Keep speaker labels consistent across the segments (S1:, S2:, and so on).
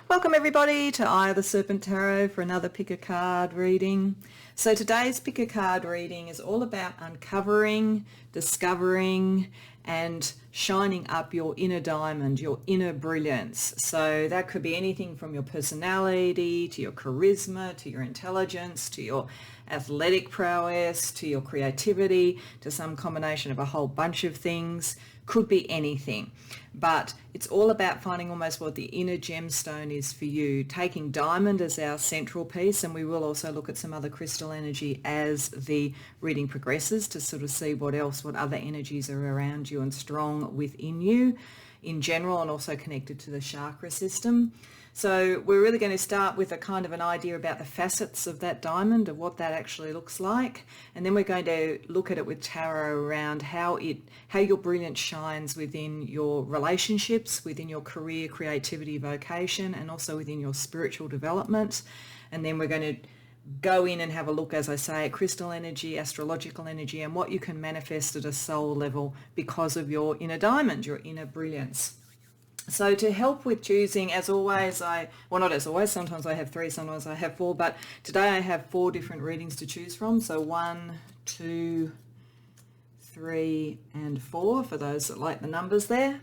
S1: Welcome everybody to Eye of the Serpent Tarot for another pick a card reading. So today's pick a card reading is all about uncovering, discovering and shining up your inner diamond, your inner brilliance. So that could be anything from your personality to your charisma, to your intelligence, to your athletic prowess, to your creativity, to some combination of a whole bunch of things. Could be anything, but it's all about finding almost what the inner gemstone is for you, taking diamond as our central piece, and we will also look at some other crystal energy as the reading progresses to sort of see what other energies are around you and strong within you in general, and also connected to the chakra system. So we're really going to start with a kind of an idea about the facets of that diamond, of what that actually looks like. And then we're going to look at it with tarot around how your brilliance shines within your relationships, within your career, creativity, vocation, and also within your spiritual development. And then we're going to go in and have a look, as I say, at crystal energy, astrological energy, and what you can manifest at a soul level because of your inner diamond, your inner brilliance. So to help with choosing, as always, not as always, sometimes I have 3, sometimes I have 4, but today I have 4 different readings to choose from. So 1, 2, 3, and 4 for those that like the numbers there.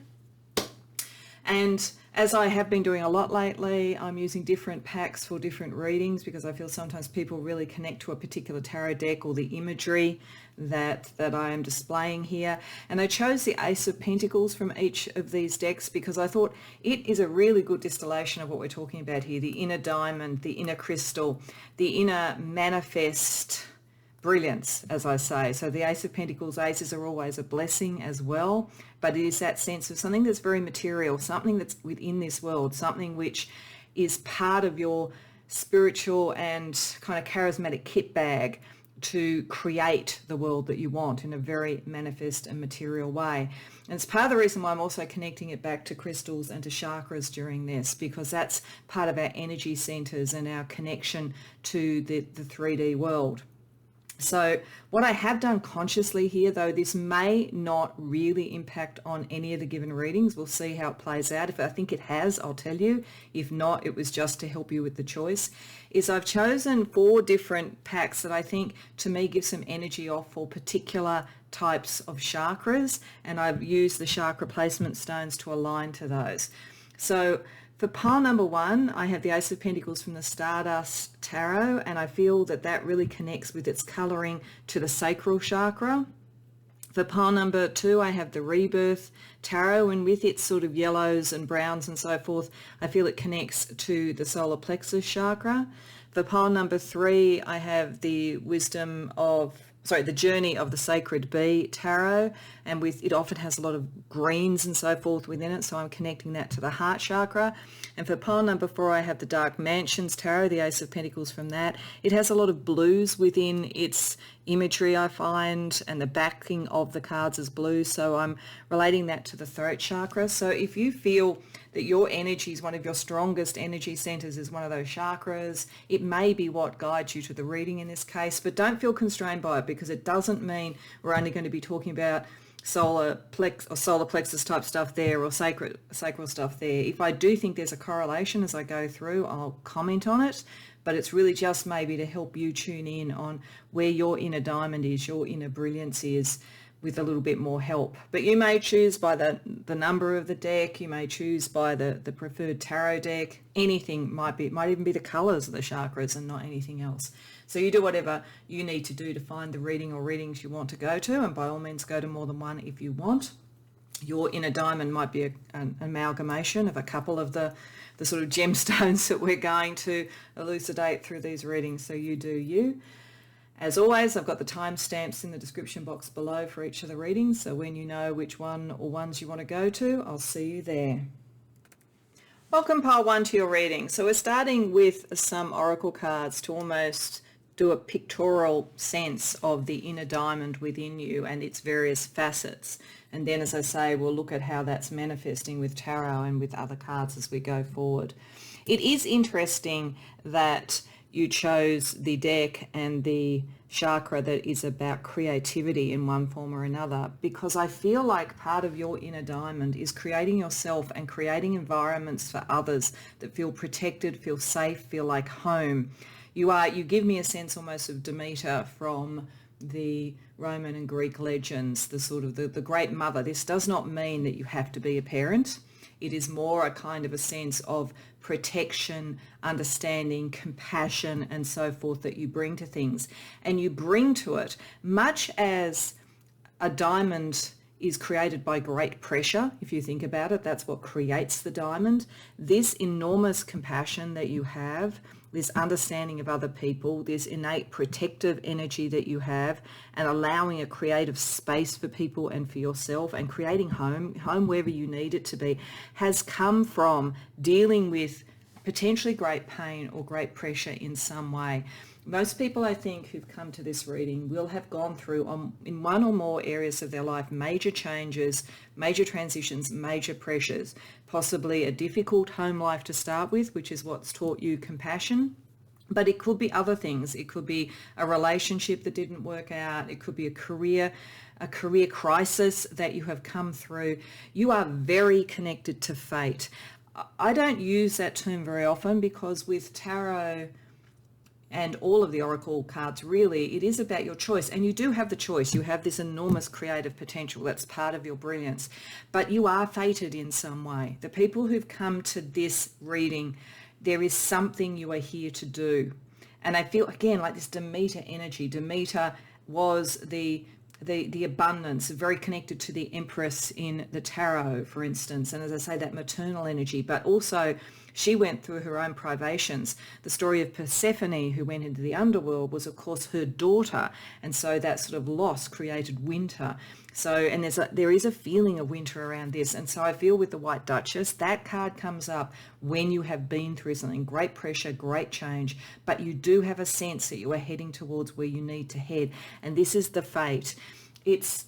S1: And as I have been doing a lot lately, I'm using different packs for different readings because I feel sometimes people really connect to a particular tarot deck or the imagery that I am displaying here. And I chose the Ace of Pentacles from each of these decks because I thought it is a really good distillation of what we're talking about here, the inner diamond, the inner crystal, the inner manifest brilliance, as I say. So the Ace of Pentacles, aces are always a blessing as well, but it is that sense of something that's very material, something that's within this world, something which is part of your spiritual and kind of charismatic kit bag to create the world that you want in a very manifest and material way. And it's part of the reason why I'm also connecting it back to crystals and to chakras during this, because that's part of our energy centers and our connection to the 3D world. So what I have done consciously here, though this may not really impact on any of the given readings, we'll see how it plays out. If I think it has, I'll tell you. If not, it was just to help you with the choice, is I've chosen 4 different packs that I think to me give some energy off for particular types of chakras, and I've used the chakra placement stones to align to those. So for pile number 1, I have the Ace of Pentacles from the Stardust Tarot, and I feel that that really connects with its colouring to the sacral chakra. For pile number 2, I have the Rebirth Tarot, and with its sort of yellows and browns and so forth, I feel it connects to the solar plexus chakra. For pile number 3, I have the the Journey of the Sacred Bee Tarot, and it often has a lot of greens and so forth within it, so I'm connecting that to the heart chakra. And for pile number 4, I have the Dark Mansions Tarot, the Ace of Pentacles from that. It has a lot of blues within its imagery, I find, and the backing of the cards is blue, so I'm relating that to the throat chakra. So if you feel that your energy is one of your strongest energy centers, is one of those chakras, it may be what guides you to the reading in this case, but don't feel constrained by it, because it doesn't mean we're only going to be talking about solar plexus type stuff there, or sacral stuff there. If I do think there's a correlation as I go through, I'll comment on it, but it's really just maybe to help you tune in on where your inner diamond is, your inner brilliance is, with a little bit more help. But you may choose by the number of the deck, you may choose by the preferred tarot deck, anything might even be the colours of the chakras and not anything else. So you do whatever you need to do to find the reading or readings you want to go to, and by all means go to more than one if you want. Your inner diamond might be an amalgamation of a couple of the sort of gemstones that we're going to elucidate through these readings, so you do you. As always, I've got the timestamps in the description box below for each of the readings, so when you know which one or ones you want to go to, I'll see you there. Welcome pile 1 to your reading. So we're starting with some oracle cards to almost do a pictorial sense of the inner diamond within you and its various facets. And then, as I say, we'll look at how that's manifesting with tarot and with other cards as we go forward. It is interesting that you chose the deck and the chakra that is about creativity in one form or another, because I feel like part of your inner diamond is creating yourself and creating environments for others that feel protected, feel safe, feel like home. You give me a sense almost of Demeter from the Roman and Greek legends, the sort of the great mother. This does not mean that you have to be a parent. It is more a kind of a sense of protection, understanding, compassion, and so forth that you bring to things. And you bring to it, much as a diamond is created by great pressure, if you think about it, that's what creates the diamond. This enormous compassion that you have, this understanding of other people, this innate protective energy that you have, and allowing a creative space for people and for yourself, and creating home wherever you need it to be, has come from dealing with potentially great pain or great pressure in some way. Most people, I think, who've come to this reading will have gone through, in one or more areas of their life, major changes, major transitions, major pressures, possibly a difficult home life to start with, which is what's taught you compassion. But it could be other things. It could be a relationship that didn't work out. It could be a career crisis that you have come through. You are very connected to fate. I don't use that term very often, because with tarot and all of the oracle cards, really, it is about your choice. And you do have the choice. You have this enormous creative potential. That's part of your brilliance. But you are fated in some way. The people who've come to this reading, there is something you are here to do. And I feel, again, like this Demeter energy. Demeter was the abundance, very connected to the Empress in the tarot, for instance. And as I say, that maternal energy, but also she went through her own privations. The story of Persephone, who went into the underworld, was of course her daughter. And so that sort of loss created winter. So, and there is a feeling of winter around this. And so I feel with the White Duchess, that card comes up when you have been through something, great pressure, great change, but you do have a sense that you are heading towards where you need to head. And this is the fate. It's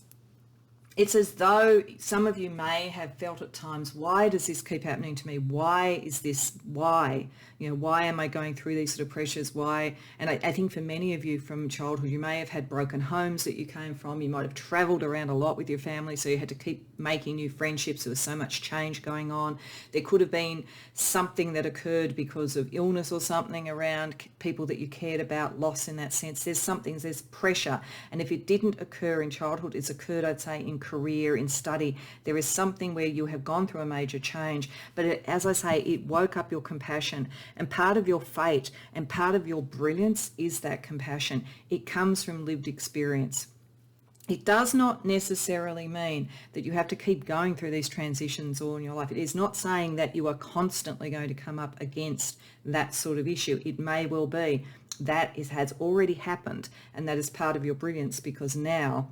S1: as though some of you may have felt at times, why does this keep happening to me? Why is this? Why? Why am I going through these sort of pressures? Why? And I think for many of you from childhood, you may have had broken homes that you came from. You might have traveled around a lot with your family, so you had to keep making new friendships. There was so much change going on. There could have been something that occurred because of illness or something around people that you cared about, loss in that sense. There's pressure. And if it didn't occur in childhood, it's occurred, I'd say, in career, in study. There is something where you have gone through a major change. But as I say, it woke up your compassion. And part of your fate and part of your brilliance is that compassion. It comes from lived experience. It does not necessarily mean that you have to keep going through these transitions all in your life. It is not saying that you are constantly going to come up against that sort of issue. It may well be that has already happened, and that is part of your brilliance, because now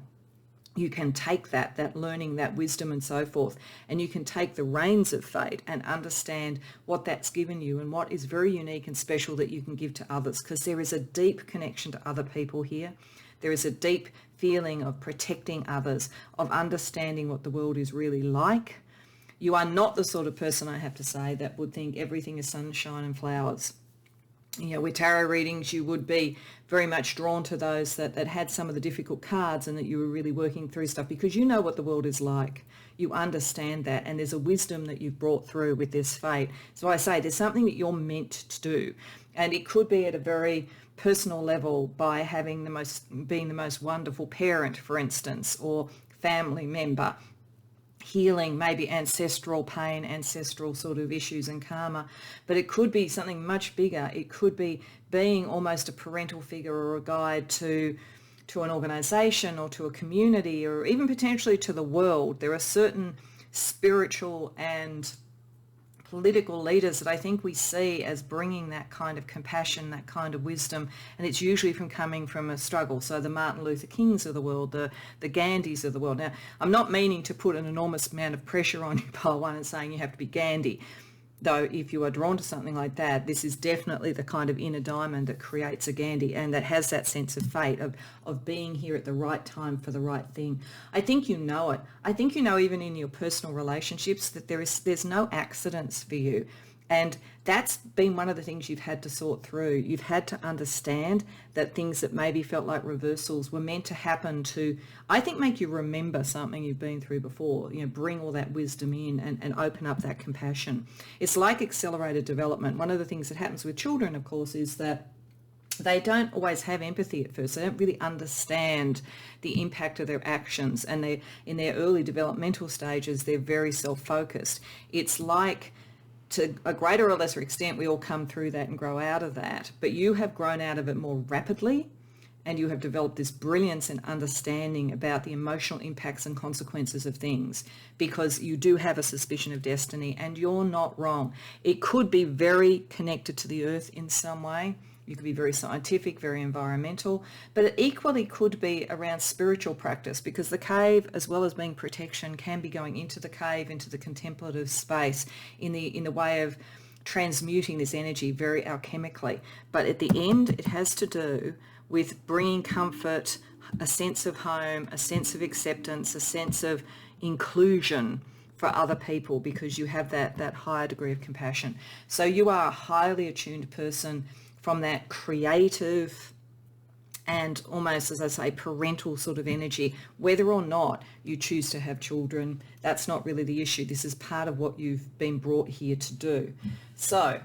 S1: you can take that learning, that wisdom and so forth, and you can take the reins of fate and understand what that's given you and what is very unique and special that you can give to others, because there is a deep connection to other people here. There is a deep feeling of protecting others, of understanding what the world is really like. You are not the sort of person, I have to say, that would think everything is sunshine and flowers. With tarot readings, you would be very much drawn to those that had some of the difficult cards, and that you were really working through stuff because you know what the world is like. You understand that, and there's a wisdom that you've brought through with this fate. So I say there's something that you're meant to do, and it could be at a very personal level by being the most wonderful parent, for instance, or family member, healing maybe ancestral pain, ancestral sort of issues and karma. But it could be something much bigger. It could be being almost a parental figure or a guide to an organization or to a community, or even potentially to the world. There are certain spiritual and political leaders that I think we see as bringing that kind of compassion, that kind of wisdom, and it's usually coming from a struggle. So the Martin Luther Kings of the world, the Gandhis of the world. Now, I'm not meaning to put an enormous amount of pressure on you, pile one, and saying you have to be Gandhi. Though if you are drawn to something like that, this is definitely the kind of inner diamond that creates a Gandhi, and that has that sense of fate, of being here at the right time for the right thing. I think you know it. I think you know even in your personal relationships that there's no accidents for you. And that's been one of the things you've had to sort through. You've had to understand that things that maybe felt like reversals were meant to happen to, I think, make you remember something you've been through before, bring all that wisdom in and open up that compassion. It's like accelerated development. One of the things that happens with children, of course, is that they don't always have empathy at first. They don't really understand the impact of their actions, and they, in their early developmental stages, they're very self-focused. It's like, to a greater or lesser extent, we all come through that and grow out of that, but you have grown out of it more rapidly, and you have developed this brilliance and understanding about the emotional impacts and consequences of things, because you do have a suspicion of destiny, and you're not wrong. It could be very connected to the earth in some way. You could be very scientific, very environmental, but it equally could be around spiritual practice, because the cave, as well as being protection, can be going into the cave, into the contemplative space in the way of transmuting this energy very alchemically. But at the end, it has to do with bringing comfort, a sense of home, a sense of acceptance, a sense of inclusion for other people, because you have that higher degree of compassion. So you are a highly attuned person from that creative and almost, as I say, parental sort of energy. Whether or not you choose to have children, that's not really the issue. This is part of what you've been brought here to do. So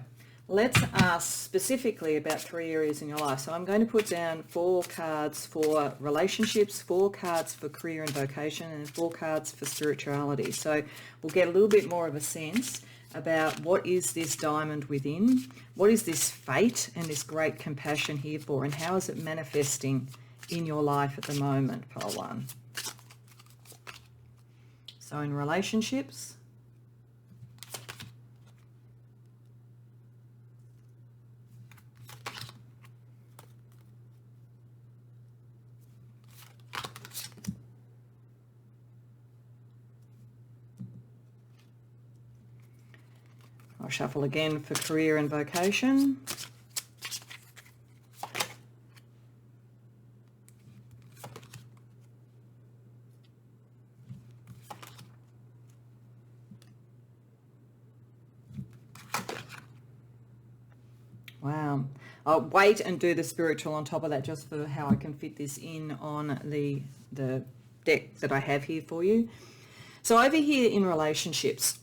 S1: let's ask specifically about 3 areas in your life. So I'm going to put down 4 cards for relationships, 4 cards for career and vocation, and 4 cards for spirituality. So we'll get a little bit more of a sense about what is this diamond within, what is this fate and this great compassion here for, and how is it manifesting in your life at the moment, pile 1. So in relationships, I'll shuffle again for career and vocation. Wow. I'll wait and do the spiritual on top of that, just for how I can fit this in on the deck that I have here for you. So over here in relationships,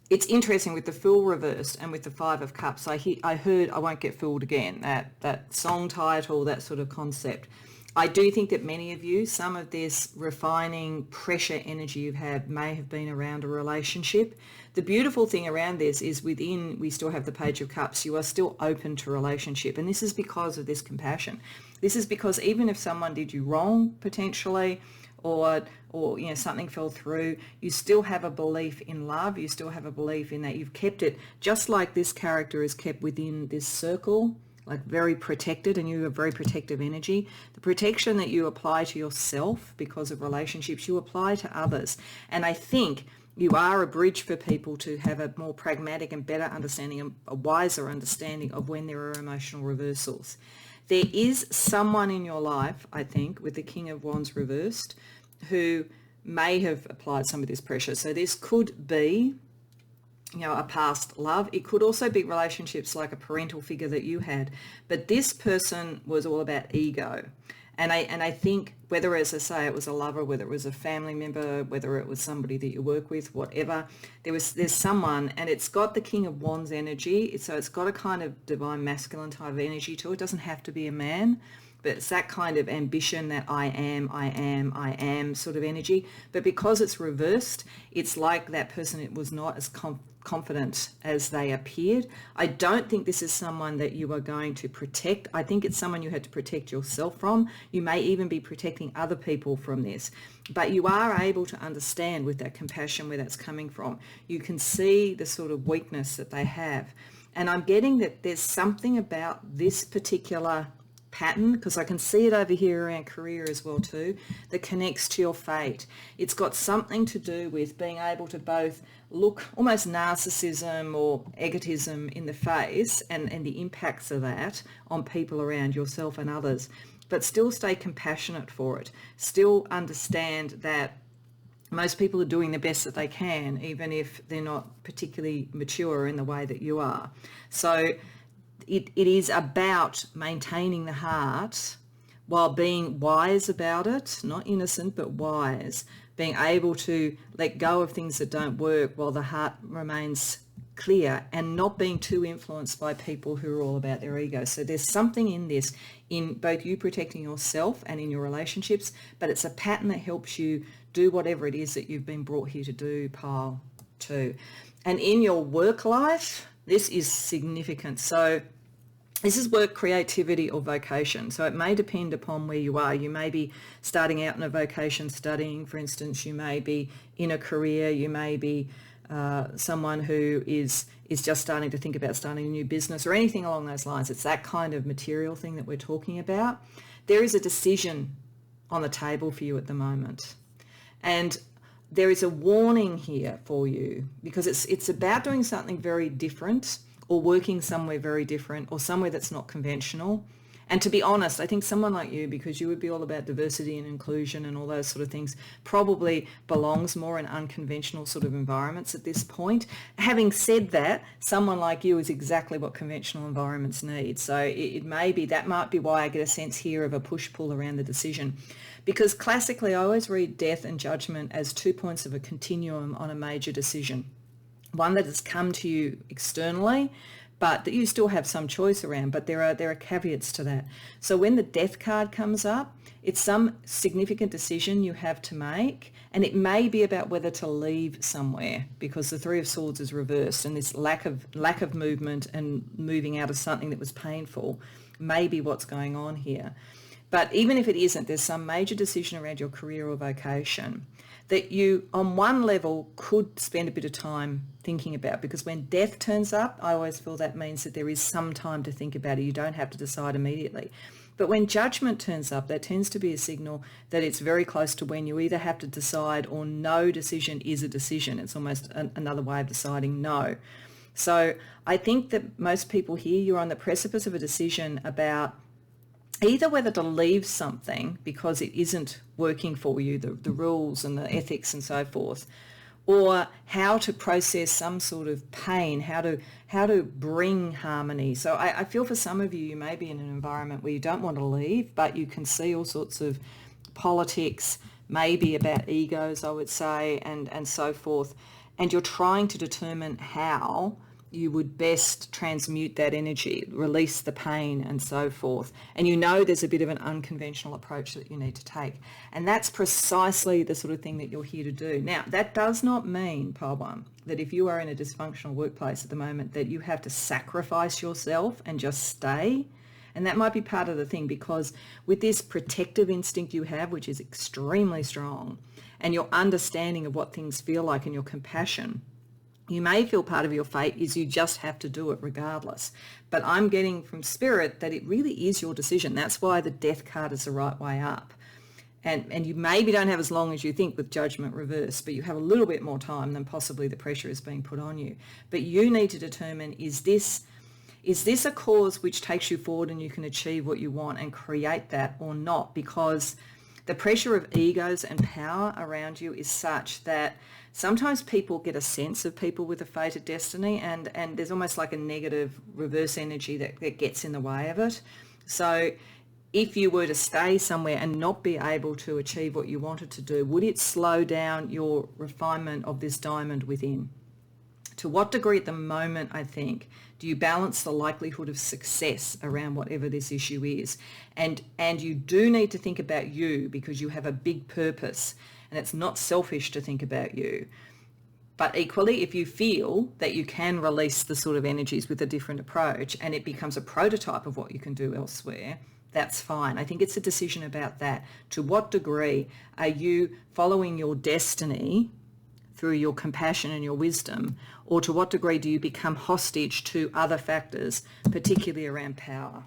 S1: it's interesting with the Fool reversed and with the 5 of Cups. I heard I Won't Get Fooled Again, that song title, that sort of concept. I do think that many of you, some of this refining pressure energy you've had may have been around a relationship. The beautiful thing around this is within, we still have the Page of Cups, you are still open to relationship. And this is because of this compassion. This is because even if someone did you wrong, potentially, or something fell through, you still have a belief in love. You still have a belief in that you've kept it, just like this character is kept within this circle, like very protected, and you have very protective energy. The protection that you apply to yourself because of relationships, you apply to others. And I think you are a bridge for people to have a more pragmatic and better understanding, a wiser understanding of when there are emotional reversals. There is someone in your life, I think, with the King of Wands reversed, who may have applied some of this pressure. So this could be, a past love. It could also be relationships like a parental figure that you had. But this person was all about ego. And I think whether, as I say, it was a lover, whether it was a family member, whether it was somebody that you work with, whatever, there's someone, and it's got the King of Wands energy. So it's got a kind of divine masculine type of energy to it. It doesn't have to be a man, but it's that kind of ambition, that I am sort of energy. But because it's reversed, it's like that person, it was not as confident as they appeared. I don't think this is someone that you are going to protect. I think it's someone you had to protect yourself from. You may even be protecting other people from this. But you are able to understand with that compassion where that's coming from. You can see the sort of weakness that they have. And I'm getting that there's something about this particular pattern, because I can see it over here around career as well too, that connects to your fate. It's got something to do with being able to both look almost narcissism or egotism in the face and the impacts of that on people around yourself and others, but still stay compassionate for it, still understand that Most people are doing the best that they can, even if they're not particularly mature in the way that you are. So it is about maintaining the heart while being wise about it, not innocent, but wise, being able to let go of things that don't work while the heart remains clear, and not being too influenced by people who are all about their ego. So there's something in this, in both you protecting yourself and in your relationships, but it's a pattern that helps you do whatever it is that you've been brought here to do, pile 2. And in your work life, this is significant. So this is work, creativity, or vocation. So it may depend upon where you are. You may be starting out in a vocation studying, for instance. You may be in a career. You may be someone who is just starting to think about starting a new business or anything along those lines. It's that kind of material thing that we're talking about. There is a decision on the table for you at the moment. And there is a warning here for you, because it's about doing something very different, or working somewhere very different, or somewhere that's not conventional. And to be honest, I think someone like you, because you would be all about diversity and inclusion and all those sort of things, probably belongs more in unconventional sort of environments at this point. Having said that, someone like you is exactly what conventional environments need. So it may be, that might be why I get a sense here of a push-pull around the decision. Because classically, I always read death and judgment as 2 points of a continuum on a major decision. One that has come to you externally, but that you still have some choice around, but there are caveats to that. So when the death card comes up, it's some significant decision you have to make, and it may be about whether to leave somewhere, because the 3 of Swords is reversed, and this lack of movement and moving out of something that was painful may be what's going on here. But even if it isn't, there's some major decision around your career or vocation that you, on one level, could spend a bit of time thinking about, because when death turns up, I always feel that means that there is some time to think about it. You don't have to decide immediately. But when judgment turns up, that tends to be a signal that it's very close to when you either have to decide or no decision is a decision. It's almost another way of deciding no. So I think that most people here, you're on the precipice of a decision about either whether to leave something because it isn't working for you, the rules and the ethics and so forth, or how to process some sort of pain, how to bring harmony. So I feel for some of you, you may be in an environment where you don't want to leave, but you can see all sorts of politics, maybe about egos, I would say, and so forth, and you're trying to determine how you would best transmute that energy, release the pain and so forth. And you know there's a bit of an unconventional approach that you need to take. And that's precisely the sort of thing that you're here to do. Now, that does not mean, Pile 1, that if you are in a dysfunctional workplace at the moment, that you have to sacrifice yourself and just stay. And that might be part of the thing, because with this protective instinct you have, which is extremely strong, and your understanding of what things feel like and your compassion, you may feel part of your fate is you just have to do it regardless. But I'm getting from Spirit that it really is your decision. That's why the death card is the right way up. And you maybe don't have as long as you think with judgment reversed, but you have a little bit more time than possibly the pressure is being put on you. But you need to determine, is this a cause which takes you forward and you can achieve what you want and create that, or not? Because the pressure of egos and power around you is such that sometimes people get a sense of people with a fated destiny, and there's almost like a negative reverse energy that gets in the way of it. So if you were to stay somewhere and not be able to achieve what you wanted to do, would it slow down your refinement of this diamond within? To what degree at the moment, I think, do you balance the likelihood of success around whatever this issue is? And you do need to think about you, because you have a big purpose, and it's not selfish to think about you. But equally, if you feel that you can release the sort of energies with a different approach and it becomes a prototype of what you can do elsewhere, that's fine. I think it's a decision about that. To what degree are you following your destiny through your compassion and your wisdom, or to what degree do you become hostage to other factors, particularly around power?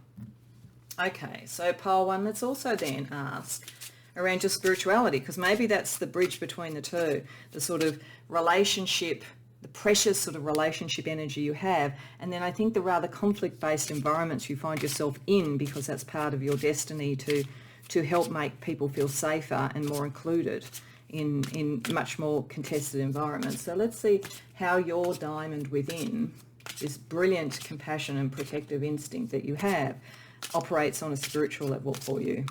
S1: Okay, so Pile 1, let's also then ask around your spirituality, because maybe that's the bridge between the two, the sort of relationship, the precious sort of relationship energy you have, and then I think the rather conflict-based environments you find yourself in, because that's part of your destiny to help make people feel safer and more included in much more contested environments. So let's see how your diamond within, this brilliant compassion and protective instinct that you have, operates on a spiritual level for you.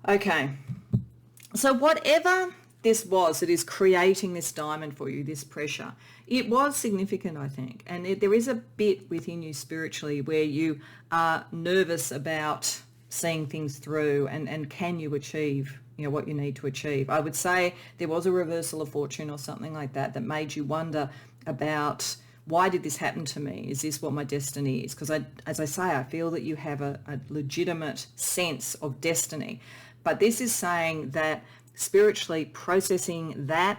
S1: Okay, so whatever this was that is creating this diamond for you, this pressure, it was significant, I think. And there is a bit within you spiritually where you are nervous about seeing things through and can you achieve, you know, what you need to achieve. I would say there was a reversal of fortune or something like that that made you wonder about, why did this happen to me? Is this what my destiny is? Because as I say, I feel that you have a legitimate sense of destiny. But this is saying that spiritually processing that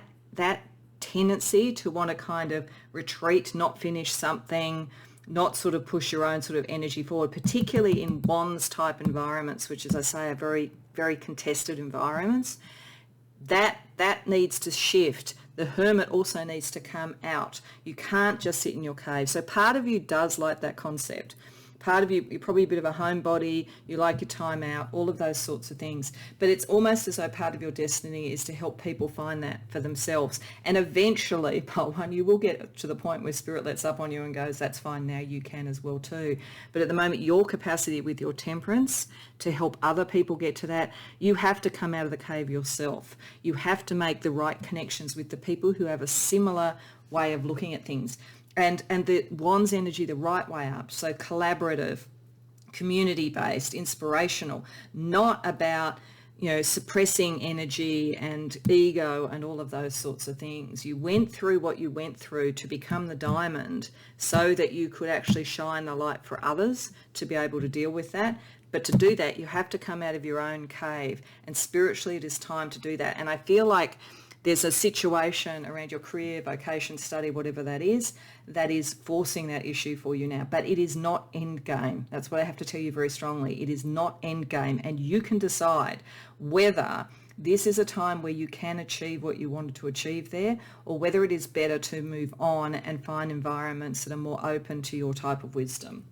S1: tendency to want to kind of retreat, not finish something, not sort of push your own sort of energy forward, particularly in wands type environments, which, as I say, are very, very contested environments, that needs to shift. The hermit also needs to come out. You can't just sit in your cave. So part of you does like that concept. Part of you, you're probably a bit of a homebody, you like your time out, all of those sorts of things. But it's almost as though part of your destiny is to help people find that for themselves. And eventually, part one, you will get to the point where spirit lets up on you and goes, that's fine, now you can as well too. But at the moment, your capacity with your temperance to help other people get to that, you have to come out of the cave yourself. You have to make the right connections with the people who have a similar way of looking at things. And the wands energy the right way up, so collaborative, community-based, inspirational, not about, you know, suppressing energy and ego and all of those sorts of things. You went through what you went through to become the diamond so that you could actually shine the light for others to be able to deal with that. But to do that, you have to come out of your own cave, and spiritually it is time to do that. And I feel like there's a situation around your career, vocation, study, whatever that is forcing that issue for you now. But it is not end game. That's what I have to tell you very strongly. It is not end game. And you can decide whether this is a time where you can achieve what you wanted to achieve there, or whether it is better to move on and find environments that are more open to your type of wisdom.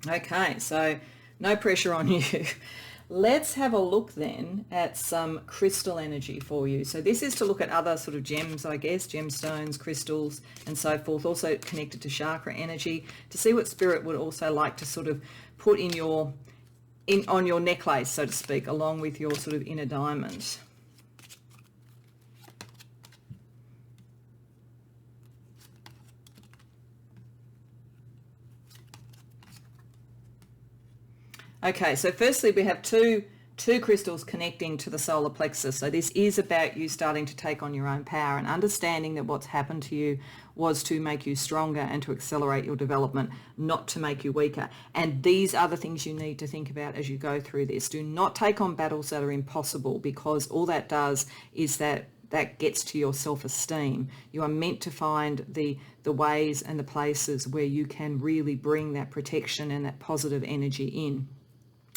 S1: Okay, so no pressure on you. Let's have a look then at some crystal energy for you. So this is to look at other sort of gems, I guess, gemstones, crystals, and so forth, also connected to chakra energy, to see what spirit would also like to sort of put on your necklace, so to speak, along with your sort of inner diamond. Okay, so firstly we have two crystals connecting to the solar plexus. So this is about you starting to take on your own power and understanding that what's happened to you was to make you stronger and to accelerate your development, not to make you weaker. And these are the things you need to think about as you go through this. Do not take on battles that are impossible, because all that does is that gets to your self-esteem. You are meant to find the ways and the places where you can really bring that protection and that positive energy in.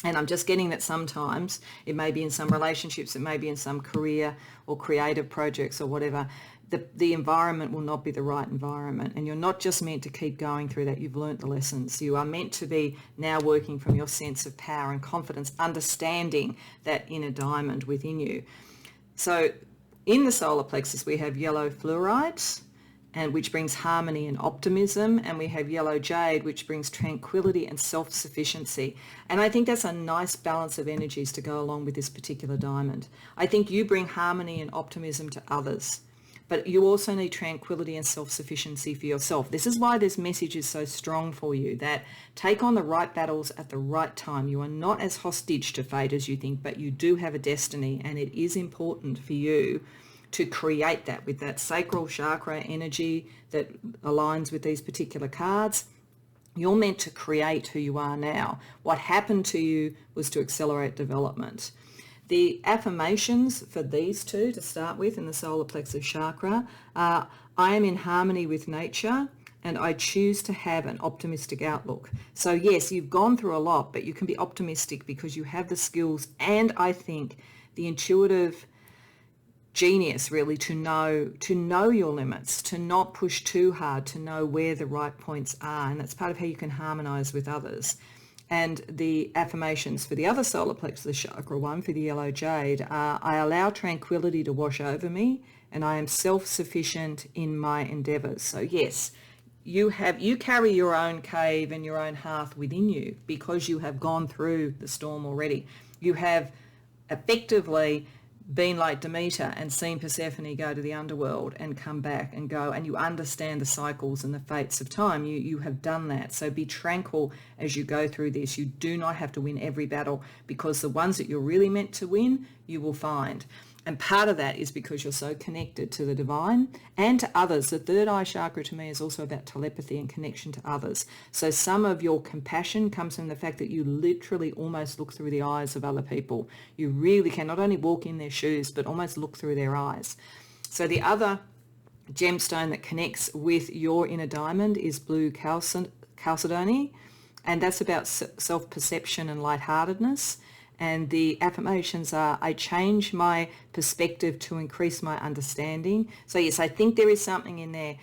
S1: And I'm just getting that sometimes it may be in some relationships, it may be in some career or creative projects or whatever, the environment will not be the right environment. And you're not just meant to keep going through that. You've learnt the lessons. You are meant to be now working from your sense of power and confidence, understanding that inner diamond within you. So in the solar plexus, we have yellow fluorite, and which brings harmony and optimism, and we have yellow jade, which brings tranquility and self-sufficiency. And I think that's a nice balance of energies to go along with this particular diamond. I think you bring harmony and optimism to others, but you also need tranquility and self-sufficiency for yourself. This is why this message is so strong for you, that take on the right battles at the right time. You are not as hostage to fate as you think, but you do have a destiny, and it is important for you to create that with that sacral chakra energy that aligns with these particular cards. You're meant to create who you are now. What happened to you was to accelerate development. The affirmations for these two to start with in the solar plexus chakra are, I am in harmony with nature. and I choose to have an optimistic outlook. So yes, you've gone through a lot, but you can be optimistic because you have the skills and I think the intuitive genius really to know your limits, to not push too hard, to know where the right points are. And that's part of how you can harmonize with others. And the affirmations for the other solar plexus chakra one, for the yellow jade, are I allow tranquility to wash over me and I am self-sufficient in my endeavors. So yes, you carry your own cave and your own hearth within you because you have gone through the storm already. You have effectively been like Demeter and seen Persephone go to the underworld and come back and go, and you understand the cycles and the fates of time. You have done that. So be tranquil as you go through this. You do not have to win every battle, because the ones that you're really meant to win, you will find. And part of that is because you're so connected to the divine and to others. The third eye chakra to me is also about telepathy and connection to others. So some of your compassion comes from the fact that you literally almost look through the eyes of other people. You really can not only walk in their shoes, but almost look through their eyes. So the other gemstone that connects with your inner diamond is blue chalcedony, and that's about self-perception and lightheartedness. And the affirmations are, I change my perspective to increase my understanding. So yes, I think there is something in there.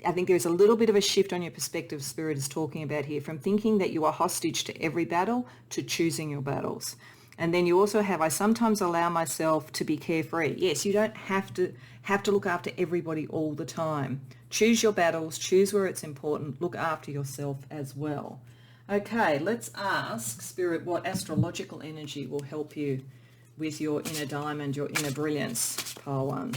S1: I think there's a little bit of a shift on your perspective Spirit is talking about here, from thinking that you are hostage to every battle to choosing your battles. And then you also have, I sometimes allow myself to be carefree. Yes, you don't have to look after everybody all the time. Choose your battles, choose where it's important, look after yourself as well. Okay, let's ask Spirit what astrological energy will help you with your inner diamond, your inner brilliance, pile 1.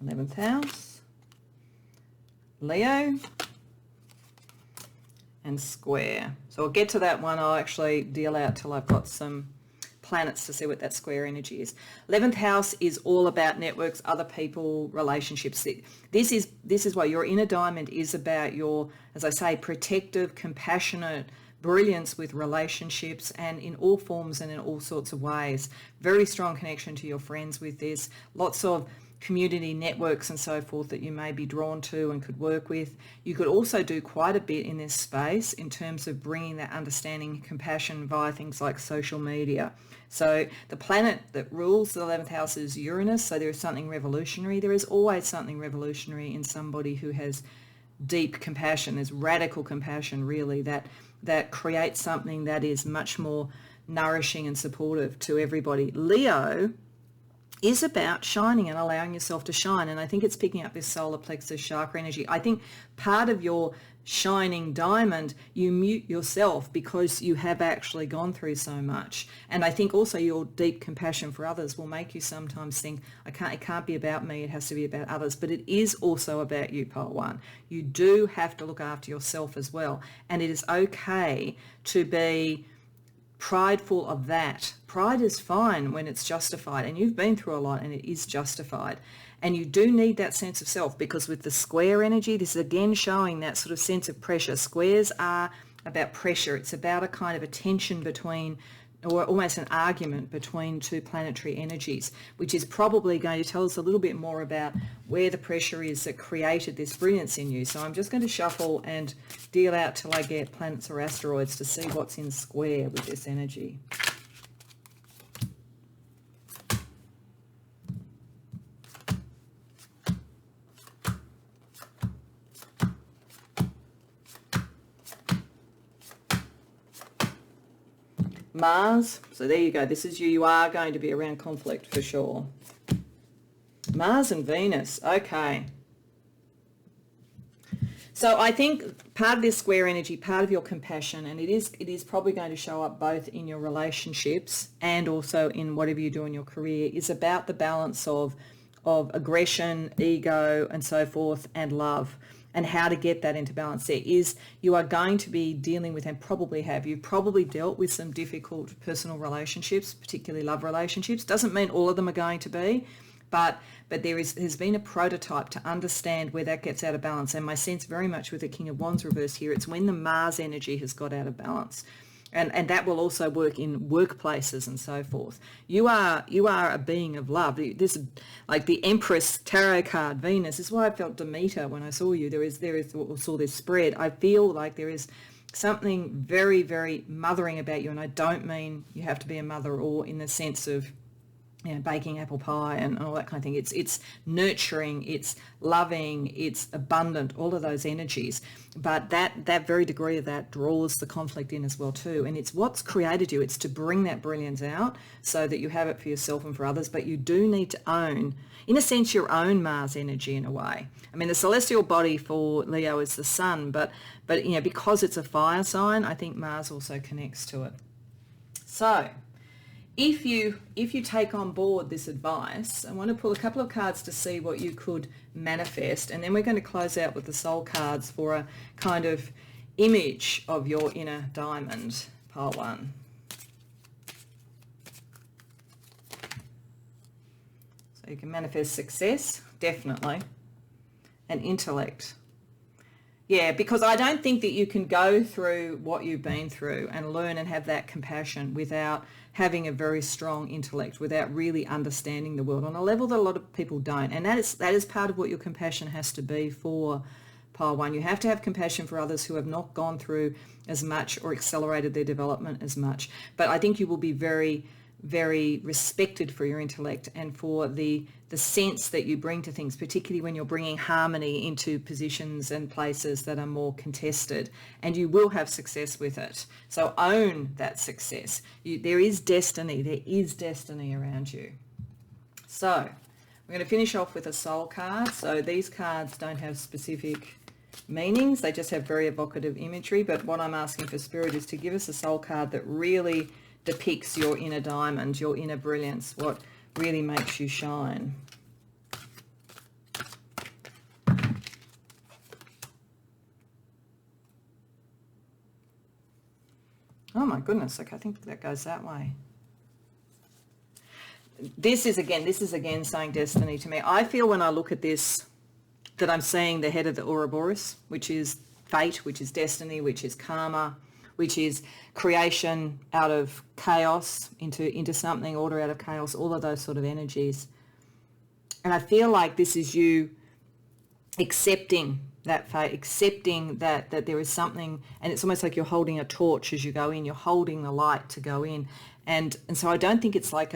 S1: Eleventh house, Leo, and square. So I'll get to that one. I'll actually deal out till I've got some planets to see what that square energy is. 11th house is all about networks, other people, relationships. This is why your inner diamond is about your, as I say, protective, compassionate brilliance with relationships, and in all forms and in all sorts of ways. Very strong connection to your friends with this. Lots of community networks and so forth that you may be drawn to and could work with. You could also do quite a bit in this space in terms of bringing that understanding and compassion via things like social media. So the planet that rules the 11th house is Uranus, so there is something revolutionary. There is always something revolutionary in somebody who has deep compassion. There's radical compassion, really, that creates something that is much more nourishing and supportive to everybody. Leo is about shining and allowing yourself to shine. And I think it's picking up this solar plexus chakra energy. I think part of your shining diamond, you mute yourself because you have actually gone through so much. And I think also your deep compassion for others will make you sometimes think, it can't be about me, it has to be about others. But it is also about you, pile 1. You do have to look after yourself as well. And it is okay to be prideful of that. Pride is fine when it's justified, and you've been through a lot and it is justified. And you do need that sense of self, because with the square energy, this is again showing that sort of sense of pressure. Squares are about pressure. It's about a kind of a tension between, or almost an argument between two planetary energies, which is probably going to tell us a little bit more about where the pressure is that created this brilliance in you. So I'm just going to shuffle and deal out till I get planets or asteroids to see what's in square with this energy. Mars, so there you go. This is you. You are going to be around conflict for sure. Mars and Venus. Okay. So I think part of this square energy, part of your compassion, and it is probably going to show up both in your relationships and also in whatever you do in your career, is about the balance of aggression, ego, and so forth, and love, and how to get that into balance. You are going to be dealing with, and you've probably dealt with some difficult personal relationships, particularly love relationships. Doesn't mean all of them are going to be, but has been a prototype to understand where that gets out of balance. And my sense very much with the King of Wands reversed here, it's when the Mars energy has got out of balance. And that will also work in workplaces and so forth. You are a being of love. This, like the Empress tarot card, Venus, is why I felt Demeter when I saw you. There is saw this spread. I feel like there is something very, very mothering about you, and I don't mean you have to be a mother or in the sense of, you know, baking apple pie and all that kind of thing. It's nurturing, it's loving, it's abundant, all of those energies. But that very degree of that draws the conflict in as well too. And it's what's created you. It's to bring that brilliance out so that you have it for yourself and for others. But you do need to own, in a sense, your own Mars energy in a way. I mean, the celestial body for Leo is the sun, but you know, because it's a fire sign, I think Mars also connects to it. So if you take on board this advice, I want to pull a couple of cards to see what you could manifest, and then we're going to close out with the soul cards for a kind of image of your inner diamond, pile 1. So you can manifest success, definitely, and intellect. Yeah, because I don't think that you can go through what you've been through and learn and have that compassion without having a very strong intellect, without really understanding the world on a level that a lot of people don't. And that is part of what your compassion has to be for pile 1. You have to have compassion for others who have not gone through as much or accelerated their development as much. But I think you will be very, very respected for your intellect and for the sense that you bring to things, particularly when you're bringing harmony into positions and places that are more contested, and you will have success with it. So own that success. There is destiny around you. So we're going to finish off with a soul card. So these cards don't have specific meanings, they just have very evocative imagery, but what I'm asking for Spirit is to give us a soul card that really depicts your inner diamond, your inner brilliance, what really makes you shine. Oh my goodness, okay, I think that goes that way. This is again saying destiny to me. I feel when I look at this that I'm seeing the head of the Ouroboros, which is fate, which is destiny, which is karma, which is creation out of chaos into something, order out of chaos, all of those sort of energies. And I feel like this is you accepting that fate, accepting that there is something, and it's almost like you're holding a torch as you go in, you're holding the light to go in. And so I don't think it's like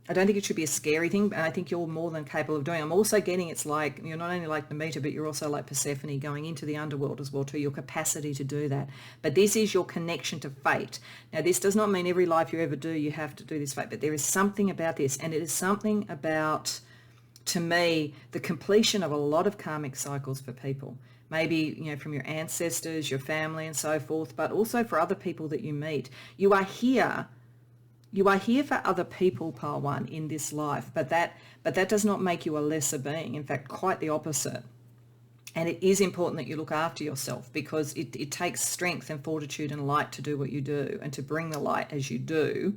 S1: I don't think it should be a scary thing, and I think you're more than capable of doing it. I'm also getting it's like you're not only like Demeter, but you're also like Persephone going into the underworld as well too, your capacity to do that. But this is your connection to fate. Now, this does not mean every life you ever do, you have to do this fate, but there is something about this, and it is something about, to me, the completion of a lot of karmic cycles for people. Maybe, you know, from your ancestors, your family and so forth, but also for other people that you meet. You are here for other people, pile 1, in this life, but that does not make you a lesser being. In fact, quite the opposite. And it is important that you look after yourself, because it takes strength and fortitude and light to do what you do and to bring the light as you do.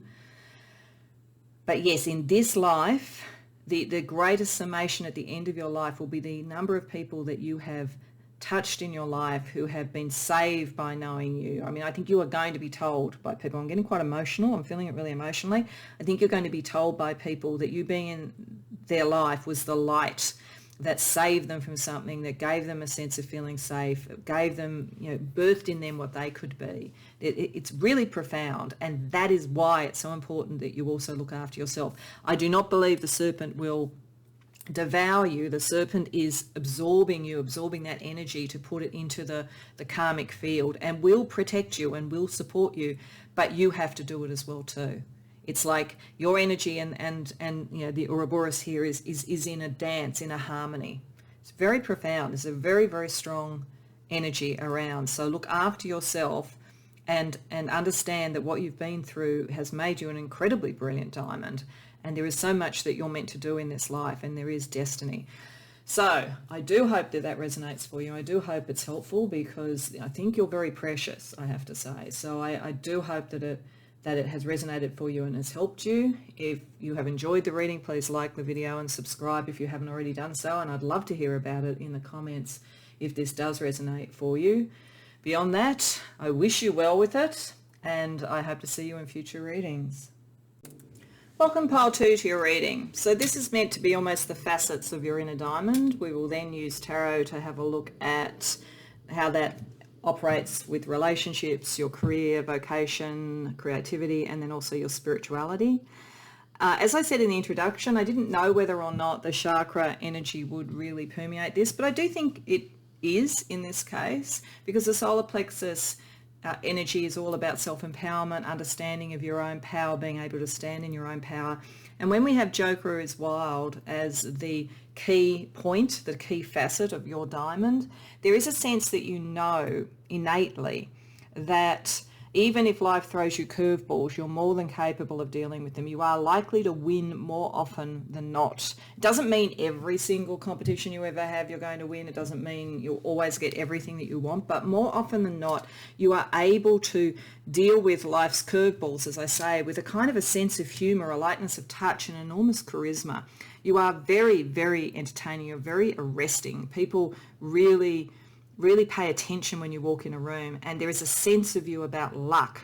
S1: But yes, in this life, the greatest summation at the end of your life will be the number of people that you have touched in your life who have been saved by knowing you. I mean, I think you are going to be told by people, I'm getting quite emotional, I'm feeling it really emotionally. I think you're going to be told by people that you being in their life was the light that saved them from something, that gave them a sense of feeling safe, gave them, you know, birthed in them what they could be. It's really profound, and that is why it's so important that you also look after yourself. I do not believe the serpent will devour you. The serpent is absorbing you, absorbing that energy to put it into the karmic field, and will protect you and will support you, but you have to do it as well too. It's like your energy and you know, the Ouroboros here is in a dance, in a harmony. It's very profound. There's a very, very strong energy around. So look after yourself and understand that what you've been through has made you an incredibly brilliant diamond. And there is so much that you're meant to do in this life, and there is destiny. So I do hope that resonates for you. I do hope it's helpful, because I think you're very precious, I have to say. So I do hope that it has resonated for you and has helped you. If you have enjoyed the reading, please like the video and subscribe if you haven't already done so. And I'd love to hear about it in the comments if this does resonate for you. Beyond that, I wish you well with it. and I hope to see you in future readings. Welcome pile 2 to your reading. So this is meant to be almost the facets of your inner diamond. We will then use tarot to have a look at how that operates with relationships, your career, vocation, creativity, and then also your spirituality. As I said in the introduction, I didn't know whether or not the chakra energy would really permeate this, but I do think it is in this case, because the solar plexus energy is all about self-empowerment, understanding of your own power, being able to stand in your own power. And when we have Joker is Wild as the key point, the key facet of your diamond, there is a sense that you know innately that even if life throws you curveballs, you're more than capable of dealing with them. You are likely to win more often than not. It doesn't mean every single competition you ever have you're going to win. It doesn't mean you'll always get everything that you want, but more often than not, you are able to deal with life's curveballs, as I say, with a kind of a sense of humour, a lightness of touch, and enormous charisma. You are very, very entertaining. You're very arresting. People really pay attention when you walk in a room, and there is a sense of you about luck.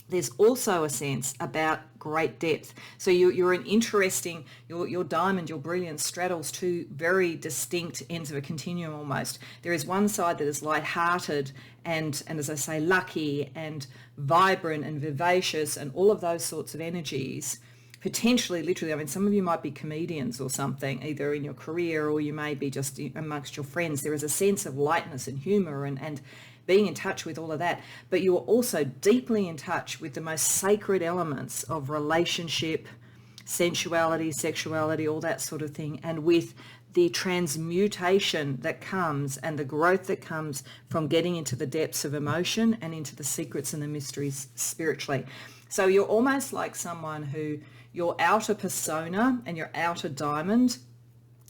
S1: There's also a sense about great depth. So you're an interesting, your diamond, your brilliance straddles two very distinct ends of a continuum almost. There is one side that is light-hearted and as I say, lucky and vibrant and vivacious and all of those sorts of energies. Potentially, literally, I mean, some of you might be comedians or something, either in your career or you may be just amongst your friends. There is a sense of lightness and humour and being in touch with all of that. But you are also deeply in touch with the most sacred elements of relationship, sensuality, sexuality, all that sort of thing, and with the transmutation that comes and the growth that comes from getting into the depths of emotion and into the secrets and the mysteries spiritually. So you're almost like someone who, your outer persona and your outer diamond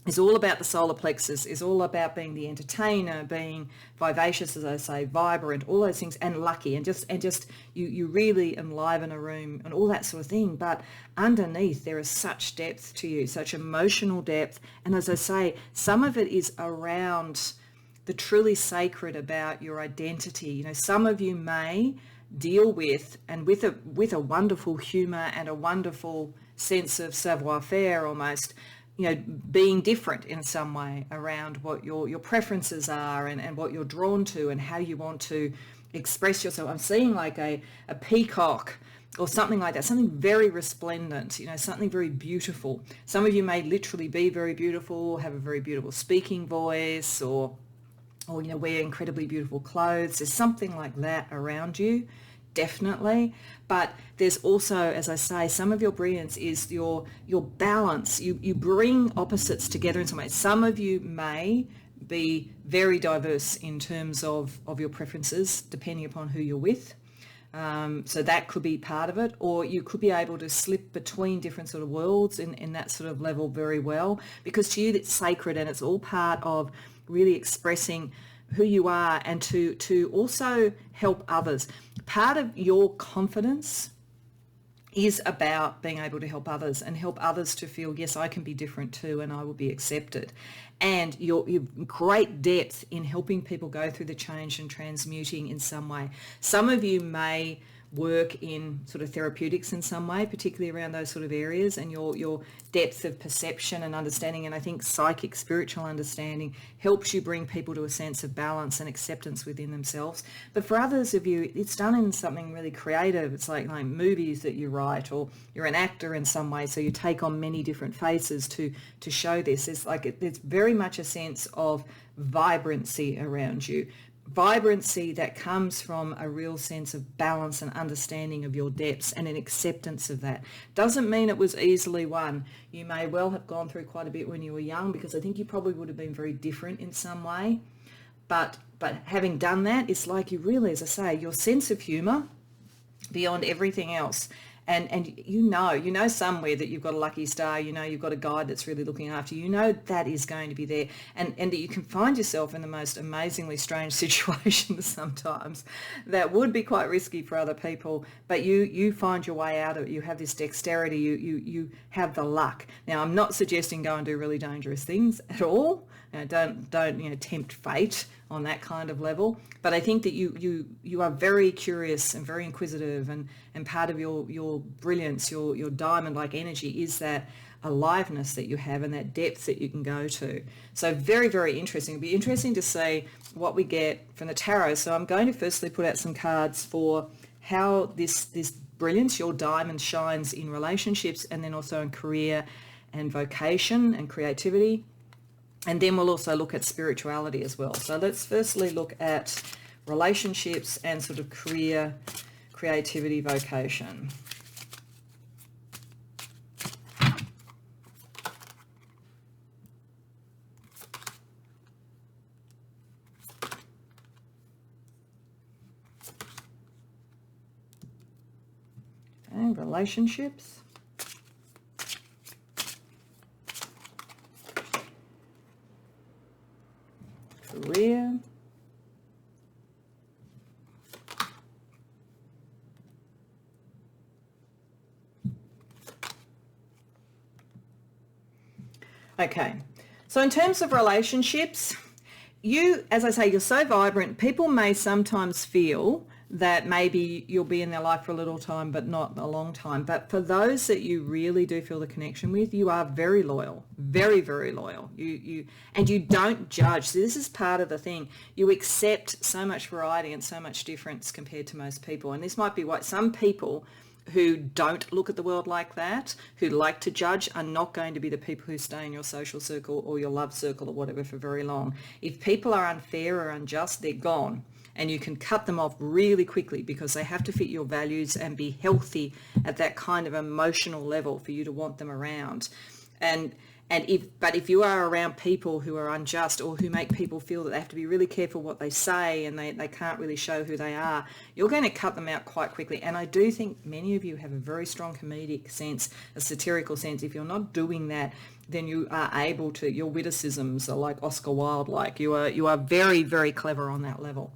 S1: is all about the solar plexus, is all about being the entertainer, being vivacious, as I say, vibrant, all those things, and lucky, and just you really enliven a room and all that sort of thing. But underneath there is such depth to you, such emotional depth, and as I say, some of it is around the truly sacred about your identity. You know, some of you may deal with, and with a wonderful humour and a wonderful sense of savoir-faire almost, you know, being different in some way around what your preferences are and what you're drawn to and how you want to express yourself. I'm seeing like a peacock or something like that, something very resplendent, you know, something very beautiful. Some of you may literally be very beautiful, have a very beautiful speaking voice, or you know, wear incredibly beautiful clothes. There's something like that around you, definitely. But there's also, as I say, some of your brilliance is your balance. You bring opposites together in some way. Some of you may be very diverse in terms of your preferences, depending upon who you're with. So that could be part of it, or you could be able to slip between different sort of worlds in that sort of level very well, because to you it's sacred and it's all part of really expressing who you are and to also help others. Part of your confidence is about being able to help others and help others to feel, yes, I can be different too and I will be accepted. And your great depth in helping people go through the change and transmuting in some way. Some of you may work in sort of therapeutics in some way, particularly around those sort of areas, and your depth of perception and understanding, and I think psychic spiritual understanding helps you bring people to a sense of balance and acceptance within themselves. But for others of you, it's done in something really creative. It's like movies that you write, or you're an actor in some way, so you take on many different faces to show this. It's very much a sense of vibrancy around you. Vibrancy that comes from a real sense of balance and understanding of your depths and an acceptance of that. Doesn't mean it was easily won. You may well have gone through quite a bit when you were young, because I think you probably would have been very different in some way. But having done that, it's like you really, as I say, your sense of humour beyond everything else. And you know somewhere that you've got a lucky star, you know you've got a guide that's really looking after you, you know that is going to be there, and that you can find yourself in the most amazingly strange situations sometimes that would be quite risky for other people, but you find your way out of it. You have this dexterity, you have the luck. Now, I'm not suggesting go and do really dangerous things at all. Don't tempt fate on that kind of level. But I think that you are very curious and very inquisitive, and part of your brilliance, your diamond-like energy is that aliveness that you have and that depth that you can go to. So very, very interesting. It'll be interesting to see what we get from the tarot. So I'm going to firstly put out some cards for how this brilliance, your diamond, shines in relationships, and then also in career and vocation and creativity. And then we'll also look at spirituality as well. So let's firstly look at relationships and sort of career, creativity, vocation. And relationships. Career. Okay, so in terms of relationships, you, as I say, you're so vibrant, people may sometimes feel that maybe you'll be in their life for a little time but not a long time. But for those that you really do feel the connection with, you are very loyal, very, very loyal. And you don't judge. So this is part of the thing. You accept so much variety and so much difference compared to most people. And this might be what some people who don't look at the world like that, who like to judge, are not going to be the people who stay in your social circle or your love circle or whatever for very long. If people are unfair or unjust, they're gone. And you can cut them off really quickly because they have to fit your values and be healthy at that kind of emotional level for you to want them around. But if you are around people who are unjust or who make people feel that they have to be really careful what they say and they can't really show who they are, you're going to cut them out quite quickly. And I do think many of you have a very strong comedic sense, a satirical sense. If you're not doing that, then you are able to, your witticisms are like Oscar Wilde-like. You are very, very clever on that level.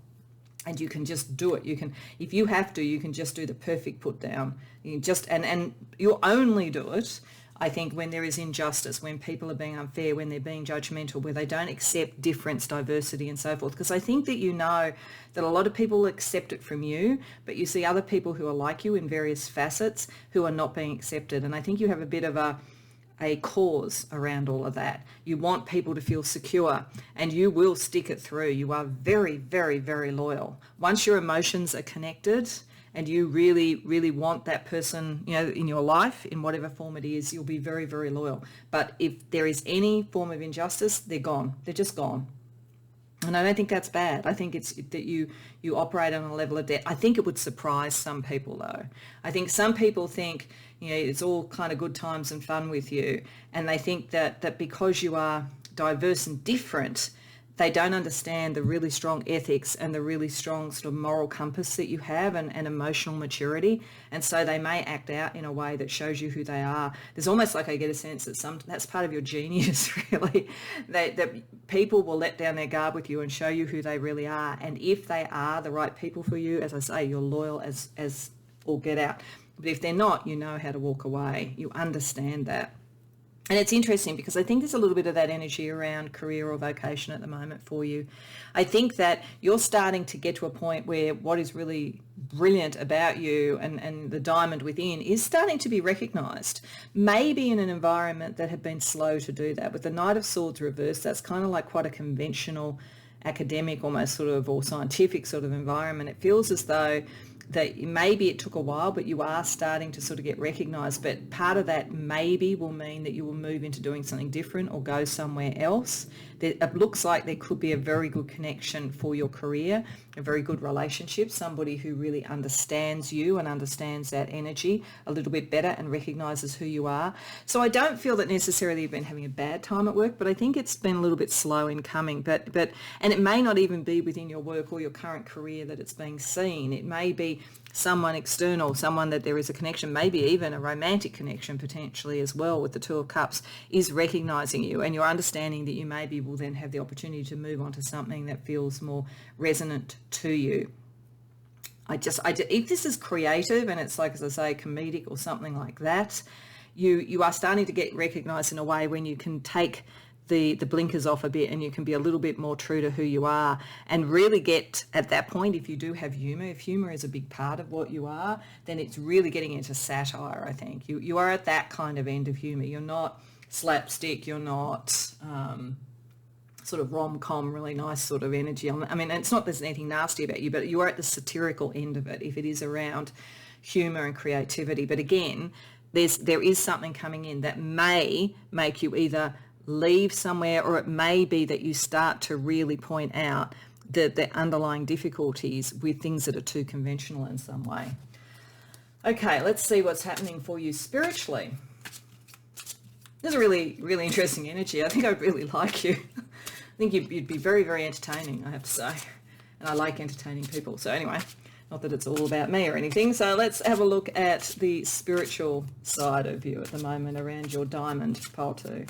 S1: And you can just do it. You can, if you have to, you can just do the perfect put down. You can just, and you'll only do it, I think, when there is injustice, when people are being unfair, when they're being judgmental, where they don't accept difference, diversity, and so forth. Because I think that you know that a lot of people accept it from you, but you see other people who are like you in various facets who are not being accepted. And I think you have a bit of a cause around all of that. You want people to feel secure, and you will stick it through. You are very, very, very loyal. Once your emotions are connected and you really, really want that person, you know, in your life, in whatever form it is, you'll be very, very loyal. But if there is any form of injustice, they're gone. They're just gone. And I don't think that's bad. I think it's that you operate on a level of depth. I think it would surprise some people, though. I think some people think, you know, it's all kind of good times and fun with you. And they think that because you are diverse and different, they don't understand the really strong ethics and the really strong sort of moral compass that you have and emotional maturity. And so they may act out in a way that shows you who they are. There's almost like I get a sense that that's part of your genius, really, that people will let down their guard with you and show you who they really are. And if they are the right people for you, as I say, you're loyal as all get out. But if they're not, you know how to walk away. You understand that. And it's interesting because I think there's a little bit of that energy around career or vocation at the moment for you. I think that you're starting to get to a point where what is really brilliant about you and the diamond within is starting to be recognised. Maybe in an environment that had been slow to do that. With the Knight of Swords reversed, that's kind of like quite a conventional academic almost sort of or scientific sort of environment. It feels as though that maybe it took a while, but you are starting to sort of get recognised. But part of that maybe will mean that you will move into doing something different or go somewhere else. It looks like there could be a very good connection for your career, a very good relationship, somebody who really understands you and understands that energy a little bit better and recognises who you are. So I don't feel that necessarily you've been having a bad time at work, but I think it's been a little bit slow in coming. But and it may not even be within your work or your current career that it's being seen. It may be someone external, someone that there is a connection, maybe even a romantic connection potentially as well with the Two of Cups, is recognising you, and you're understanding that you maybe will then have the opportunity to move on to something that feels more resonant to you. If this is creative and it's like, as I say, comedic or something like that, you are starting to get recognised in a way when you can take the blinkers off a bit and you can be a little bit more true to who you are and really get at that point, if you do have humour, if humour is a big part of what you are, then it's really getting into satire, I think. You are at that kind of end of humour. You're not slapstick, you're not sort of rom-com, really nice sort of energy. I mean, it's not there's anything nasty about you, but you are at the satirical end of it if it is around humour and creativity. But again, there is something coming in that may make you either leave somewhere, or it may be that you start to really point out the underlying difficulties with things that are too conventional in some way. Okay, let's see what's happening for you spiritually. There's a really, really interesting energy. I think I'd really like you. I think you'd be very, very entertaining, I have to say. And I like entertaining people. So anyway, not that it's all about me or anything. So let's have a look at the spiritual side of you at the moment around your diamond, pile 2.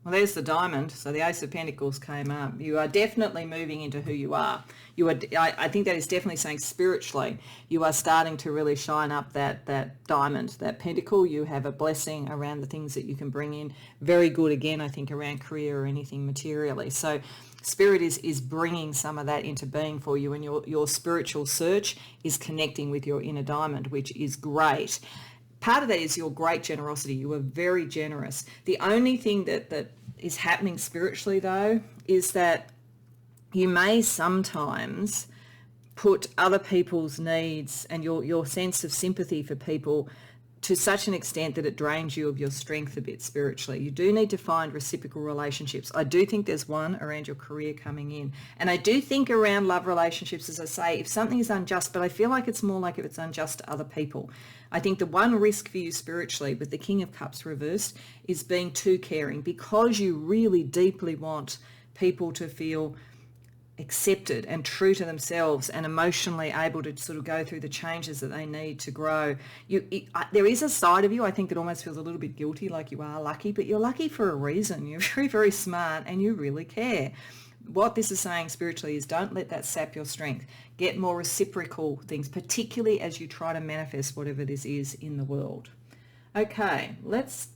S1: Well, there's the diamond. So the Ace of Pentacles came up. You are definitely moving into who you are. I think that is definitely saying spiritually, you are starting to really shine up that diamond, that pentacle. You have a blessing around the things that you can bring in. Very good, again, I think, around career or anything materially. So Spirit is bringing some of that into being for you, and your spiritual search is connecting with your inner diamond, which is great. Part of that is your great generosity. You are very generous. The only thing that is happening spiritually, though, is that you may sometimes put other people's needs and your sense of sympathy for people to such an extent that it drains you of your strength a bit spiritually. You do need to find reciprocal relationships. I do think there's one around your career coming in. And I do think around love relationships, as I say, if something is unjust, but I feel like it's more like if it's unjust to other people. I think the one risk for you spiritually with the King of Cups reversed is being too caring, because you really deeply want people to feel accepted and true to themselves and emotionally able to sort of go through the changes that they need to grow. There is a side of you, I think, that almost feels a little bit guilty, like you are lucky, but you're lucky for a reason. You're very, very smart and you really care. What this is saying spiritually is don't let that sap your strength. Get more reciprocal things, particularly as you try to manifest whatever this is in the world. Okay, let's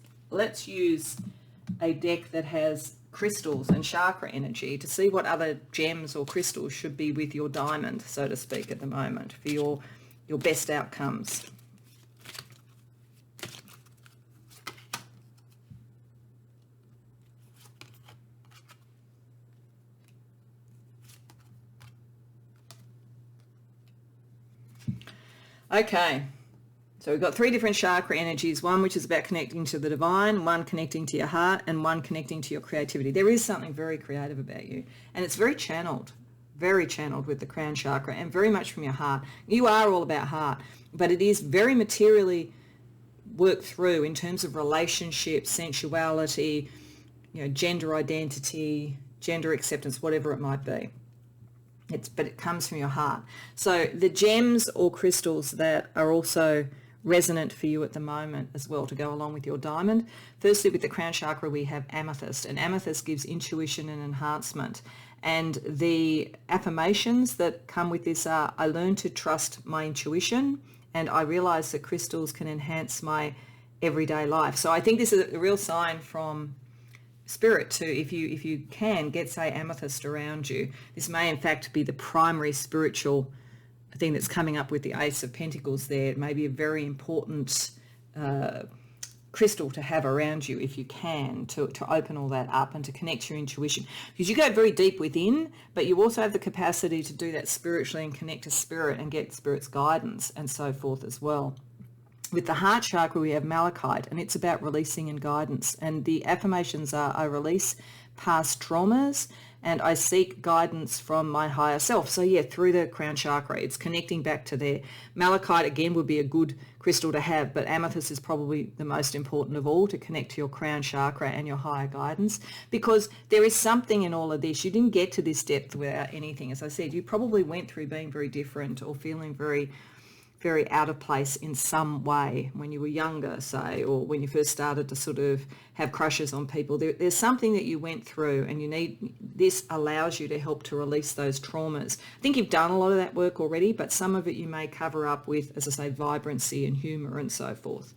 S1: use a deck that has crystals and chakra energy to see what other gems or crystals should be with your diamond, so to speak, at the moment for your best outcomes. Okay, so we've got 3 different chakra energies, one which is about connecting to the divine, one connecting to your heart, and one connecting to your creativity. There is something very creative about you, and it's very channeled with the crown chakra and very much from your heart. You are all about heart, but it is very materially worked through in terms of relationships, sensuality, gender identity, gender acceptance, whatever it might be. But it comes from your heart. So the gems or crystals that are also resonant for you at the moment as well to go along with your diamond. Firstly, with the crown chakra, we have amethyst, and amethyst gives intuition and enhancement. And the affirmations that come with this are, I learn to trust my intuition, and I realize that crystals can enhance my everyday life. So I think this is a real sign from Spirit to, if you can, get, say, amethyst around you. This may in fact be the primary spiritual thing that's coming up with the Ace of Pentacles there. It may be a very important crystal to have around you if you can, to open all that up and to connect your intuition, because you go very deep within, but you also have the capacity to do that spiritually and connect to Spirit and get Spirit's guidance and so forth as well. With the heart chakra, we have malachite, and it's about releasing and guidance. And the affirmations are, I release past traumas and I seek guidance from my higher self. So yeah, through the crown chakra, it's connecting back to there. Malachite, again, would be a good crystal to have, but amethyst is probably the most important of all to connect to your crown chakra and your higher guidance, because there is something in all of this. You didn't get to this depth without anything. As I said, you probably went through being very different or feeling very very out of place in some way when you were younger, say, or when you first started to sort of have crushes on people. There's something that you went through, and this allows you to help to release those traumas. I think you've done a lot of that work already, but some of it you may cover up with, as I say, vibrancy and humour and so forth.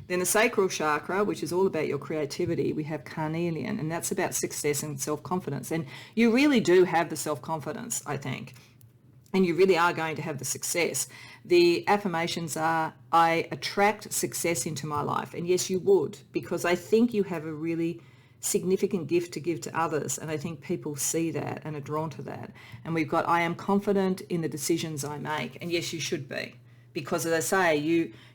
S1: Then the sacral chakra, which is all about your creativity, we have carnelian, and that's about success and self-confidence. And you really do have the self-confidence, I think, and you really are going to have the success. The affirmations are, I attract success into my life. And yes, you would, because I think you have a really significant gift to give to others, and I think people see that and are drawn to that. And we've got, I am confident in the decisions I make. And yes, you should be, because as I say,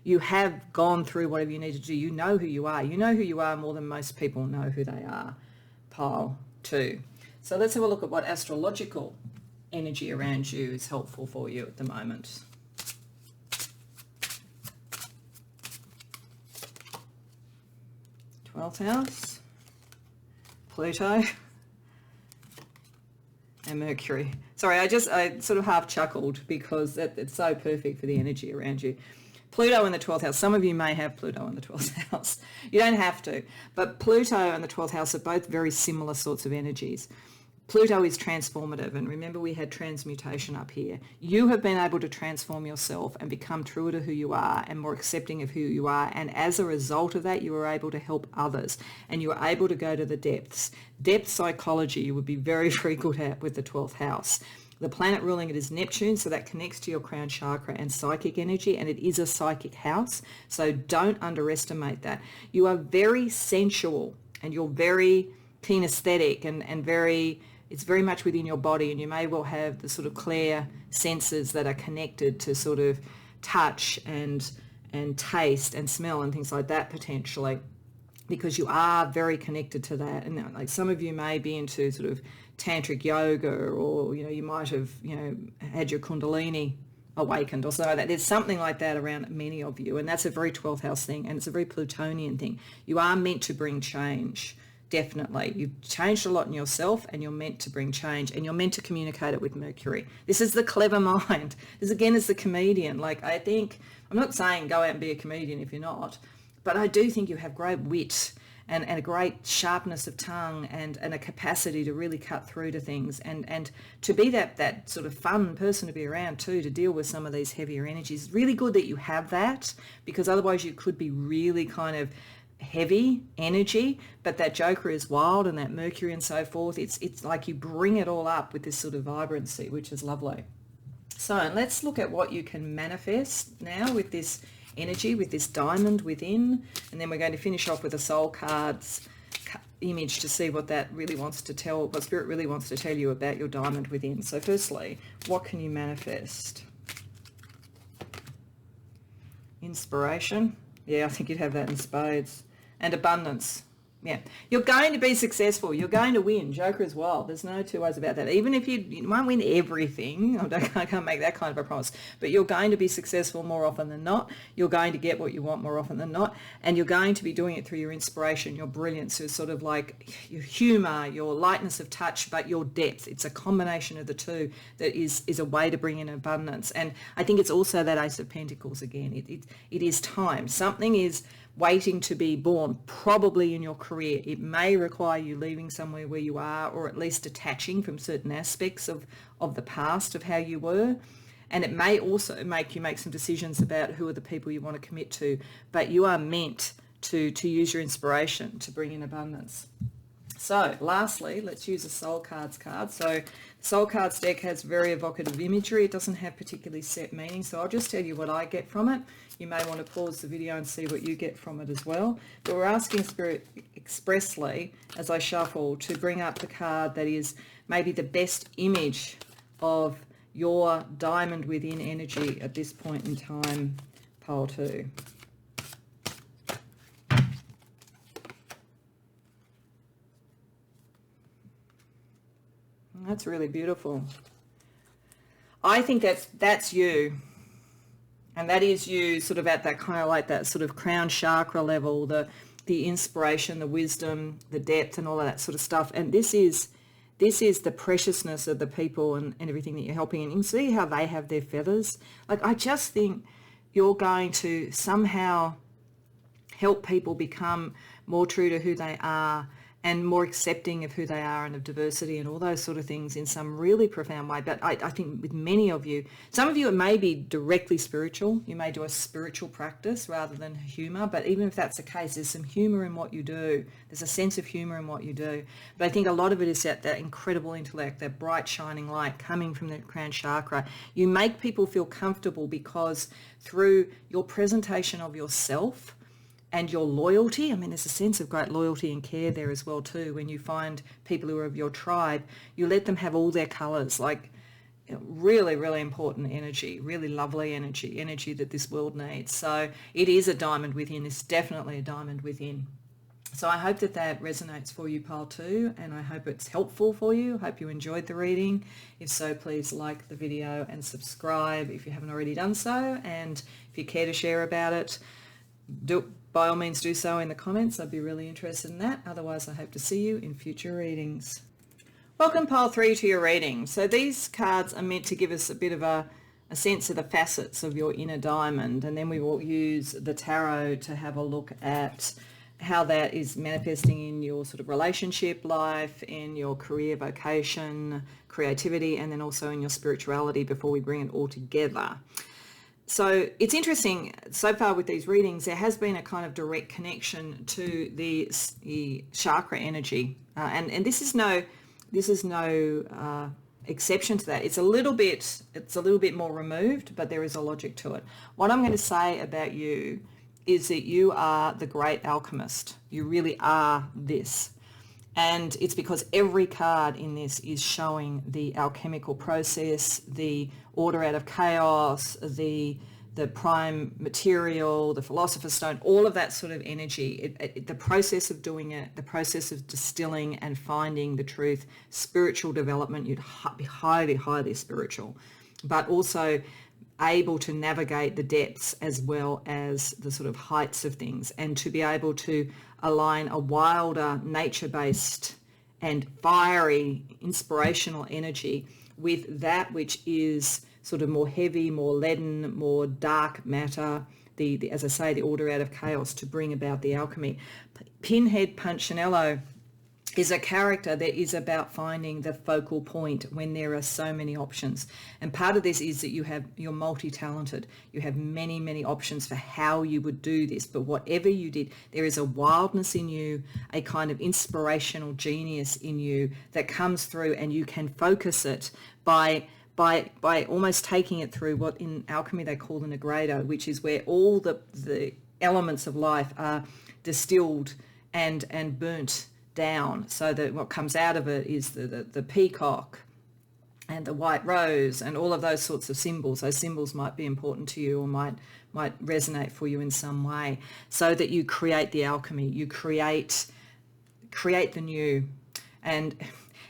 S1: you have gone through whatever you need to do. You know who you are. You know who you are more than most people know who they are. Pile 2. So let's have a look at what astrological energy around you is helpful for you at the moment. Twelfth house, Pluto, and Mercury. Sorry, I sort of half chuckled because it's so perfect for the energy around you. Pluto in the 12th house. Some of you may have Pluto in the 12th house. You don't have to, but Pluto and the 12th house are both very similar sorts of energies. Pluto is transformative, and remember we had transmutation up here. You have been able to transform yourself and become truer to who you are and more accepting of who you are, and as a result of that you are able to help others, and you are able to go to the depths. Depth psychology you would be very, very good at with the 12th house. The planet ruling it is Neptune, so that connects to your crown chakra and psychic energy, and it is a psychic house, so don't underestimate that. You are very sensual, and you're very kinesthetic and very... It's very much within your body, and you may well have the sort of clair senses that are connected to sort of touch and taste and smell and things like that potentially, because you are very connected to that. And like some of you may be into sort of tantric yoga, or you might have had your kundalini awakened or something like that. There's something like that around many of you, and that's a very 12th house thing, and it's a very Plutonian thing. You are meant to bring change. Definitely. You've changed a lot in yourself, and you're meant to bring change, and you're meant to communicate it with Mercury. This is the clever mind. This again is the comedian. Like, I think, I'm not saying go out and be a comedian if you're not, but I do think you have great wit and a great sharpness of tongue and a capacity to really cut through to things, and to be that sort of fun person to be around too, to deal with some of these heavier energies. It's really good that you have that, because otherwise you could be really kind of heavy energy, but that Joker is wild, and that Mercury and so forth, it's like you bring it all up with this sort of vibrancy, which is lovely. So let's look at what you can manifest now with this energy, with this diamond within, and then we're going to finish off with a soul cards image to see what that really wants to tell, what Spirit really wants to tell you about your diamond within. So firstly, what can you manifest? Inspiration. Yeah, I think you'd have that in spades. And abundance. Yeah, you're going to be successful. You're going to win. Joker is wild. There's no two ways about that. Even if you won't win everything, I can't make that kind of a promise, but you're going to be successful more often than not. You're going to get what you want more often than not, and you're going to be doing it through your inspiration, your brilliance, your sort of like your humour, your lightness of touch, but your depth. It's a combination of the two that is a way to bring in abundance. And I think it's also that Ace of Pentacles again. It is time. Something is waiting to be born, probably in your career. It may require you leaving somewhere where you are, or at least detaching from certain aspects of the past of how you were. And it may also make you make some decisions about who are the people you want to commit to. But you are meant to use your inspiration to bring in abundance. So lastly, let's use a soul cards card. So the soul cards deck has very evocative imagery. It doesn't have particularly set meaning, so I'll just tell you what I get from it. You may want to pause the video and see what you get from it as well. But we're asking Spirit expressly, as I shuffle, to bring up the card that is maybe the best image of your diamond within energy at this point in time, pile 2. That's really beautiful. I think that's you. And that is you sort of at that kind of like that sort of crown chakra level, the inspiration, the wisdom, the depth and all of that sort of stuff. And this is the preciousness of the people and everything that you're helping. And you can see how they have their feathers. Like, I just think you're going to somehow help people become more true to who they are and more accepting of who they are and of diversity and all those sort of things in some really profound way. But I think with many of you, some of you, it may be directly spiritual. You may do a spiritual practice rather than humour. But even if that's the case, there's some humour in what you do. There's a sense of humour in what you do. But I think a lot of it is that incredible intellect, that bright shining light coming from the crown chakra. You make people feel comfortable because through your presentation of yourself and your loyalty, I mean, there's a sense of great loyalty and care there as well too. When you find people who are of your tribe, you let them have all their colours, like really, really important energy, really lovely energy that this world needs. So it is a diamond within. It's definitely a diamond within. So I hope that resonates for you, pile 2, and I hope it's helpful for you. I hope you enjoyed the reading. If so, please like the video and subscribe if you haven't already done so. And if you care to share about it, by all means do so in the comments. I'd be really interested in that. Otherwise, I hope to see you in future readings. Welcome, pile 3, to your reading. So these cards are meant to give us a bit of a sense of the facets of your inner diamond, and then we will use the tarot to have a look at how that is manifesting in your sort of relationship life, in your career, vocation, creativity, and then also in your spirituality before we bring it all together. So it's interesting, so far with these readings, there has been a kind of direct connection to the chakra energy. And this is no exception to that. It's a little bit more removed, but there is a logic to it. What I'm going to say about you is that you are the great alchemist. You really are this. And it's because every card in this is showing the alchemical process, the order out of chaos, the prime material, the philosopher's stone, all of that sort of energy, the process of doing it, the process of distilling and finding the truth, spiritual development. You'd be highly, highly spiritual, but also able to navigate the depths as well as the sort of heights of things, and to be able to align a wilder, nature-based and fiery, inspirational energy with that which is sort of more heavy, more leaden, more dark matter, as I say, the order out of chaos, to bring about the alchemy. Pinhead Punchinello is a character that is about finding the focal point when there are so many options. And part of this is that you're multi-talented. You have many, many options for how you would do this. But whatever you did, there is a wildness in you, a kind of inspirational genius in you that comes through, and you can focus it by almost taking it through what in alchemy they call the nigredo, which is where all the elements of life are distilled and burnt down, so that what comes out of it is the peacock and the white rose and all of those sorts of symbols. Those symbols might be important to you or might resonate for you in some way, so that you create the alchemy, you create the new. And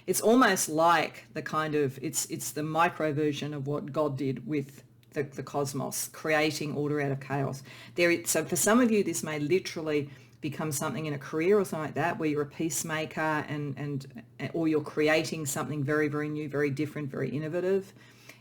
S1: it's almost like the kind of, it's the micro version of what God did with the cosmos, creating order out of chaos. So for some of you, this may literally become something in a career or something like that, where you're a peacemaker or you're creating something very, very new, very different, very innovative.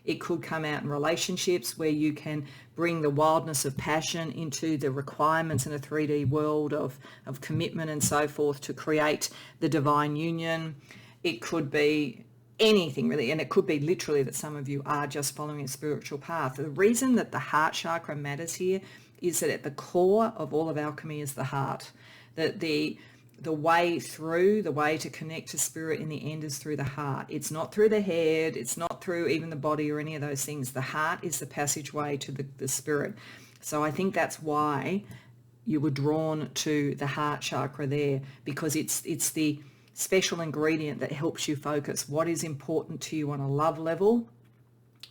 S1: It could come out in relationships where you can bring the wildness of passion into the requirements in a 3D world of commitment and so forth to create the divine union. It could be anything really, and it could be literally that some of you are just following a spiritual path. The reason that the heart chakra matters here is that at the core of all of alchemy is the heart. That the way through, the way to connect to spirit in the end is through the heart. It's not through the head, it's not through even the body or any of those things. The heart is the passageway to the spirit. So I think that's why you were drawn to the heart chakra there, because it's the special ingredient that helps you focus what is important to you on a love level,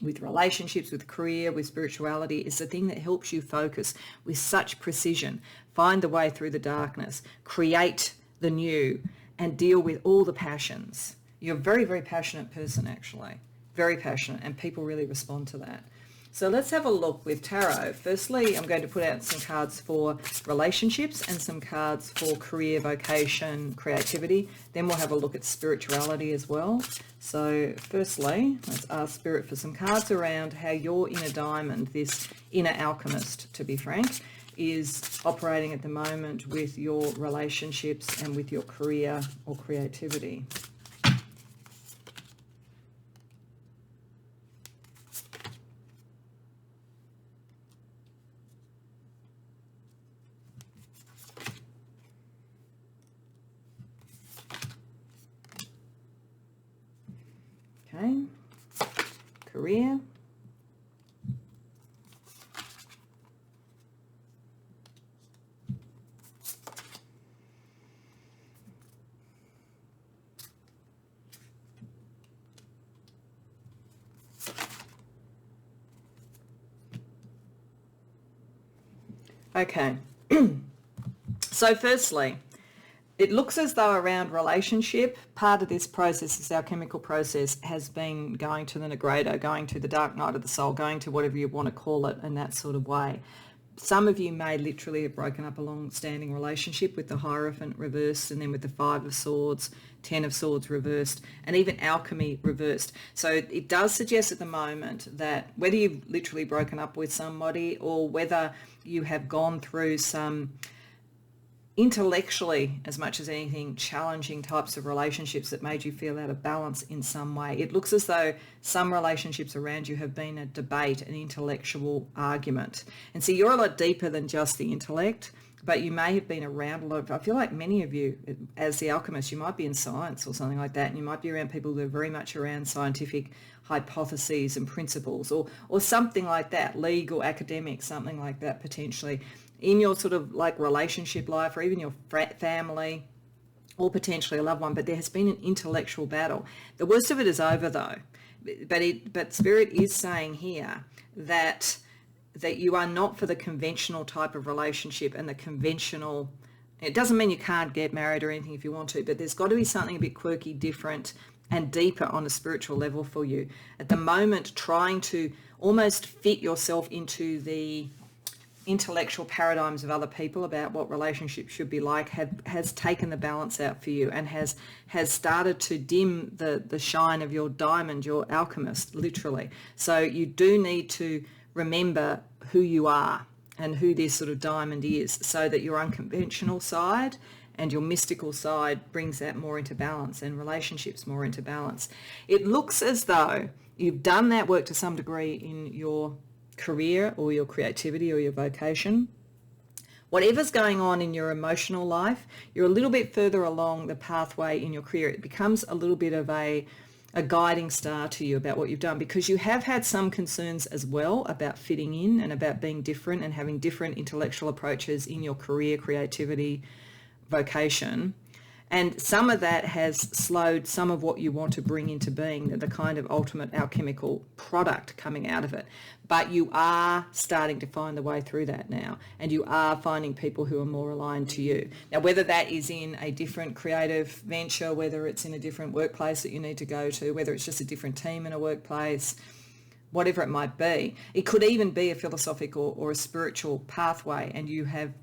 S1: with relationships, with career, with spirituality. Is the thing that helps you focus with such precision, find the way through the darkness, create the new, and deal with all the passions. You're a very, very passionate person, actually. Very passionate, and people really respond to that. So let's have a look with tarot. Firstly, I'm going to put out some cards for relationships and some cards for career, vocation, creativity. Then we'll have a look at spirituality as well. So firstly, let's ask Spirit for some cards around how your inner diamond, this inner alchemist, to be frank, is operating at the moment with your relationships and with your career or creativity. Okay, career. Okay, so firstly, it looks as though around relationship, part of this process, this alchemical process, has been going to the Negredo, going to the dark night of the soul, going to whatever you want to call it in that sort of way. Some of you may literally have broken up a long-standing relationship with the Hierophant reversed, and then with the Five of Swords, Ten of Swords reversed, and even Alchemy reversed. So it does suggest at the moment that whether you've literally broken up with somebody or whether you have gone through some intellectually, as much as anything, challenging types of relationships that made you feel out of balance in some way. It looks as though some relationships around you have been a debate, an intellectual argument. And see, you're a lot deeper than just the intellect, but you may have been around a lot of, I feel like many of you, as the alchemist, you might be in science or something like that, and you might be around people who are very much around scientific hypotheses and principles, or something like that, legal, academic, something like that potentially, in your sort of like relationship life or even your family or potentially a loved one. But there has been an intellectual battle. The worst of it is over though. But Spirit is saying here that you are not for the conventional type of relationship and the conventional, it doesn't mean you can't get married or anything if you want to, but there's got to be something a bit quirky, different and deeper on a spiritual level for you. At the moment, trying to almost fit yourself into the intellectual paradigms of other people about what relationships should be like has taken the balance out for you and has started to dim the shine of your diamond, your alchemist, literally. So you do need to remember who you are and who this sort of diamond is, so that your unconventional side and your mystical side brings that more into balance and relationships more into balance. It looks as though you've done that work to some degree in your career or your creativity or your vocation. Whatever's going on in your emotional life, you're a little bit further along the pathway in your career. It becomes a little bit of a guiding star to you about what you've done, because you have had some concerns as well about fitting in and about being different and having different intellectual approaches in your career, creativity, vocation. And some of that has slowed some of what you want to bring into being, the kind of ultimate alchemical product coming out of it. But you are starting to find the way through that now, and you are finding people who are more aligned to you. Now, whether that is in a different creative venture, whether it's in a different workplace that you need to go to, whether it's just a different team in a workplace, whatever it might be, it could even be a philosophical or a spiritual pathway, and you have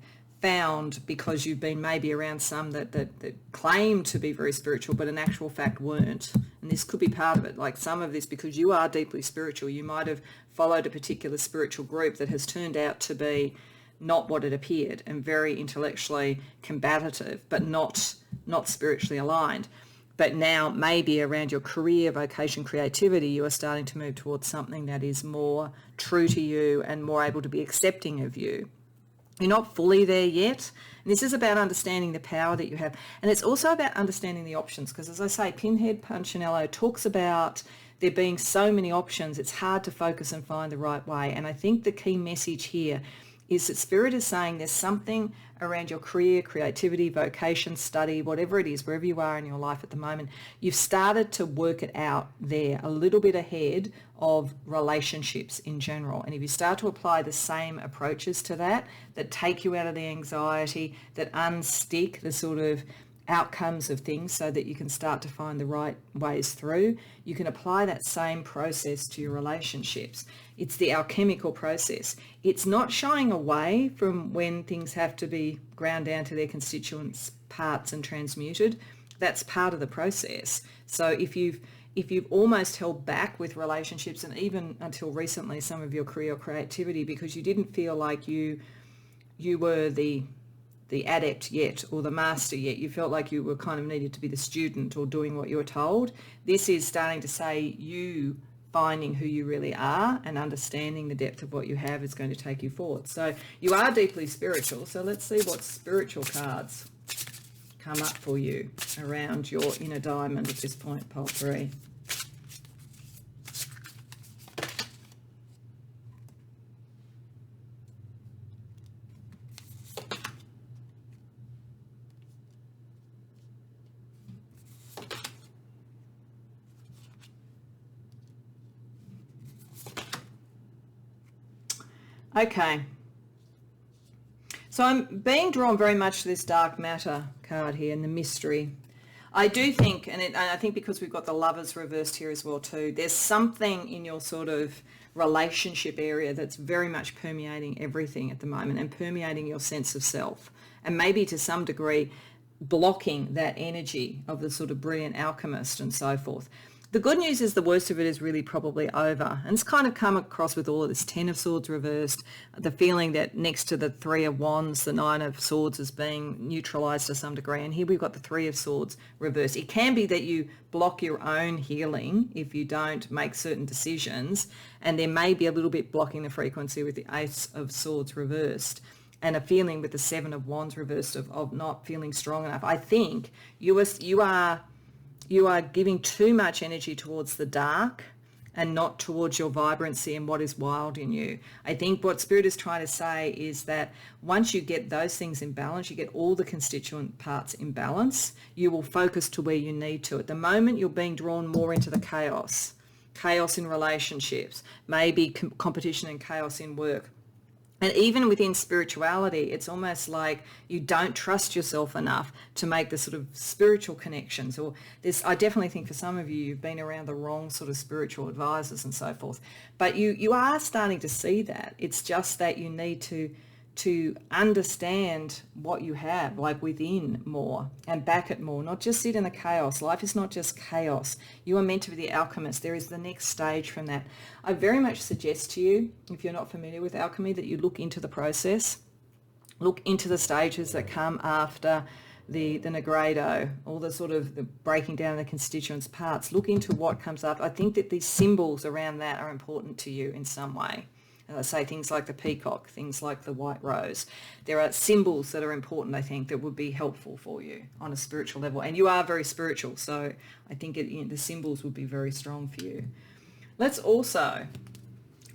S1: found, because you've been maybe around some that claim to be very spiritual but in actual fact weren't, and this could be part of it, like some of this, because you are deeply spiritual, you might have followed a particular spiritual group that has turned out to be not what it appeared and very intellectually combative but not spiritually aligned. But now maybe around your career, vocation, creativity, you are starting to move towards something that is more true to you and more able to be accepting of you. You're not fully there yet. And this is about understanding the power that you have. And it's also about understanding the options, because as I say, Pinhead Punchinello talks about there being so many options, it's hard to focus and find the right way. And I think the key message here is that Spirit is saying there's something around your career, creativity, vocation, study, whatever it is, wherever you are in your life at the moment, you've started to work it out there a little bit ahead of relationships in general. And if you start to apply the same approaches to that take you out of the anxiety, that unstick the sort of outcomes of things so that you can start to find the right ways through. You can apply that same process to your relationships. It's the alchemical process. It's not shying away from when things have to be ground down to their constituent parts and transmuted. That's part of the process. So if you've almost held back with relationships, and even until recently some of your career or creativity, because you didn't feel like you were the adept yet or the master yet, you felt like you were kind of needed to be the student or doing what you were told. This is starting to say you finding who you really are and understanding the depth of what you have is going to take you forward. So you are deeply spiritual. So let's see what spiritual cards come up for you around your inner diamond at this point, pole 3. Okay, so I'm being drawn very much to this dark matter card here and the mystery. I do think, and I think because we've got the Lovers reversed here as well too, there's something in your sort of relationship area that's very much permeating everything at the moment and permeating your sense of self, and maybe to some degree blocking that energy of the sort of brilliant alchemist and so forth. The good news is the worst of it is really probably over. And it's kind of come across with all of this 10 of Swords reversed, the feeling that next to the 3 of Wands, the 9 of Swords is being neutralised to some degree. And here we've got the 3 of Swords reversed. It can be that you block your own healing if you don't make certain decisions. And there may be a little bit blocking the frequency with the Ace of Swords reversed. And a feeling with the 7 of Wands reversed of not feeling strong enough. I think you are giving too much energy towards the dark and not towards your vibrancy and what is wild in you. I think what Spirit is trying to say is that once you get those things in balance, you get all the constituent parts in balance, you will focus to where you need to. At the moment, you're being drawn more into the chaos in relationships, maybe competition and chaos in work. And even within spirituality, it's almost like you don't trust yourself enough to make the sort of spiritual connections. Or this, I definitely think for some of you, you've been around the wrong sort of spiritual advisors and so forth. But you are starting to see that. It's just that you need to understand what you have, like within more, and back it more, not just sit in the chaos. Life is not just chaos. You are meant to be the alchemist. There is the next stage from that. I very much suggest to you, if you're not familiar with alchemy, that you look into the process, look into the stages that come after the Negredo, all the sort of the breaking down the constituents parts. Look into what comes up. I think that these symbols around that are important to you in some way. Say things like the peacock, things like the white rose. There are symbols that are important, I think, that would be helpful for you on a spiritual level. And you are very spiritual, so I think the symbols would be very strong for you. Let's also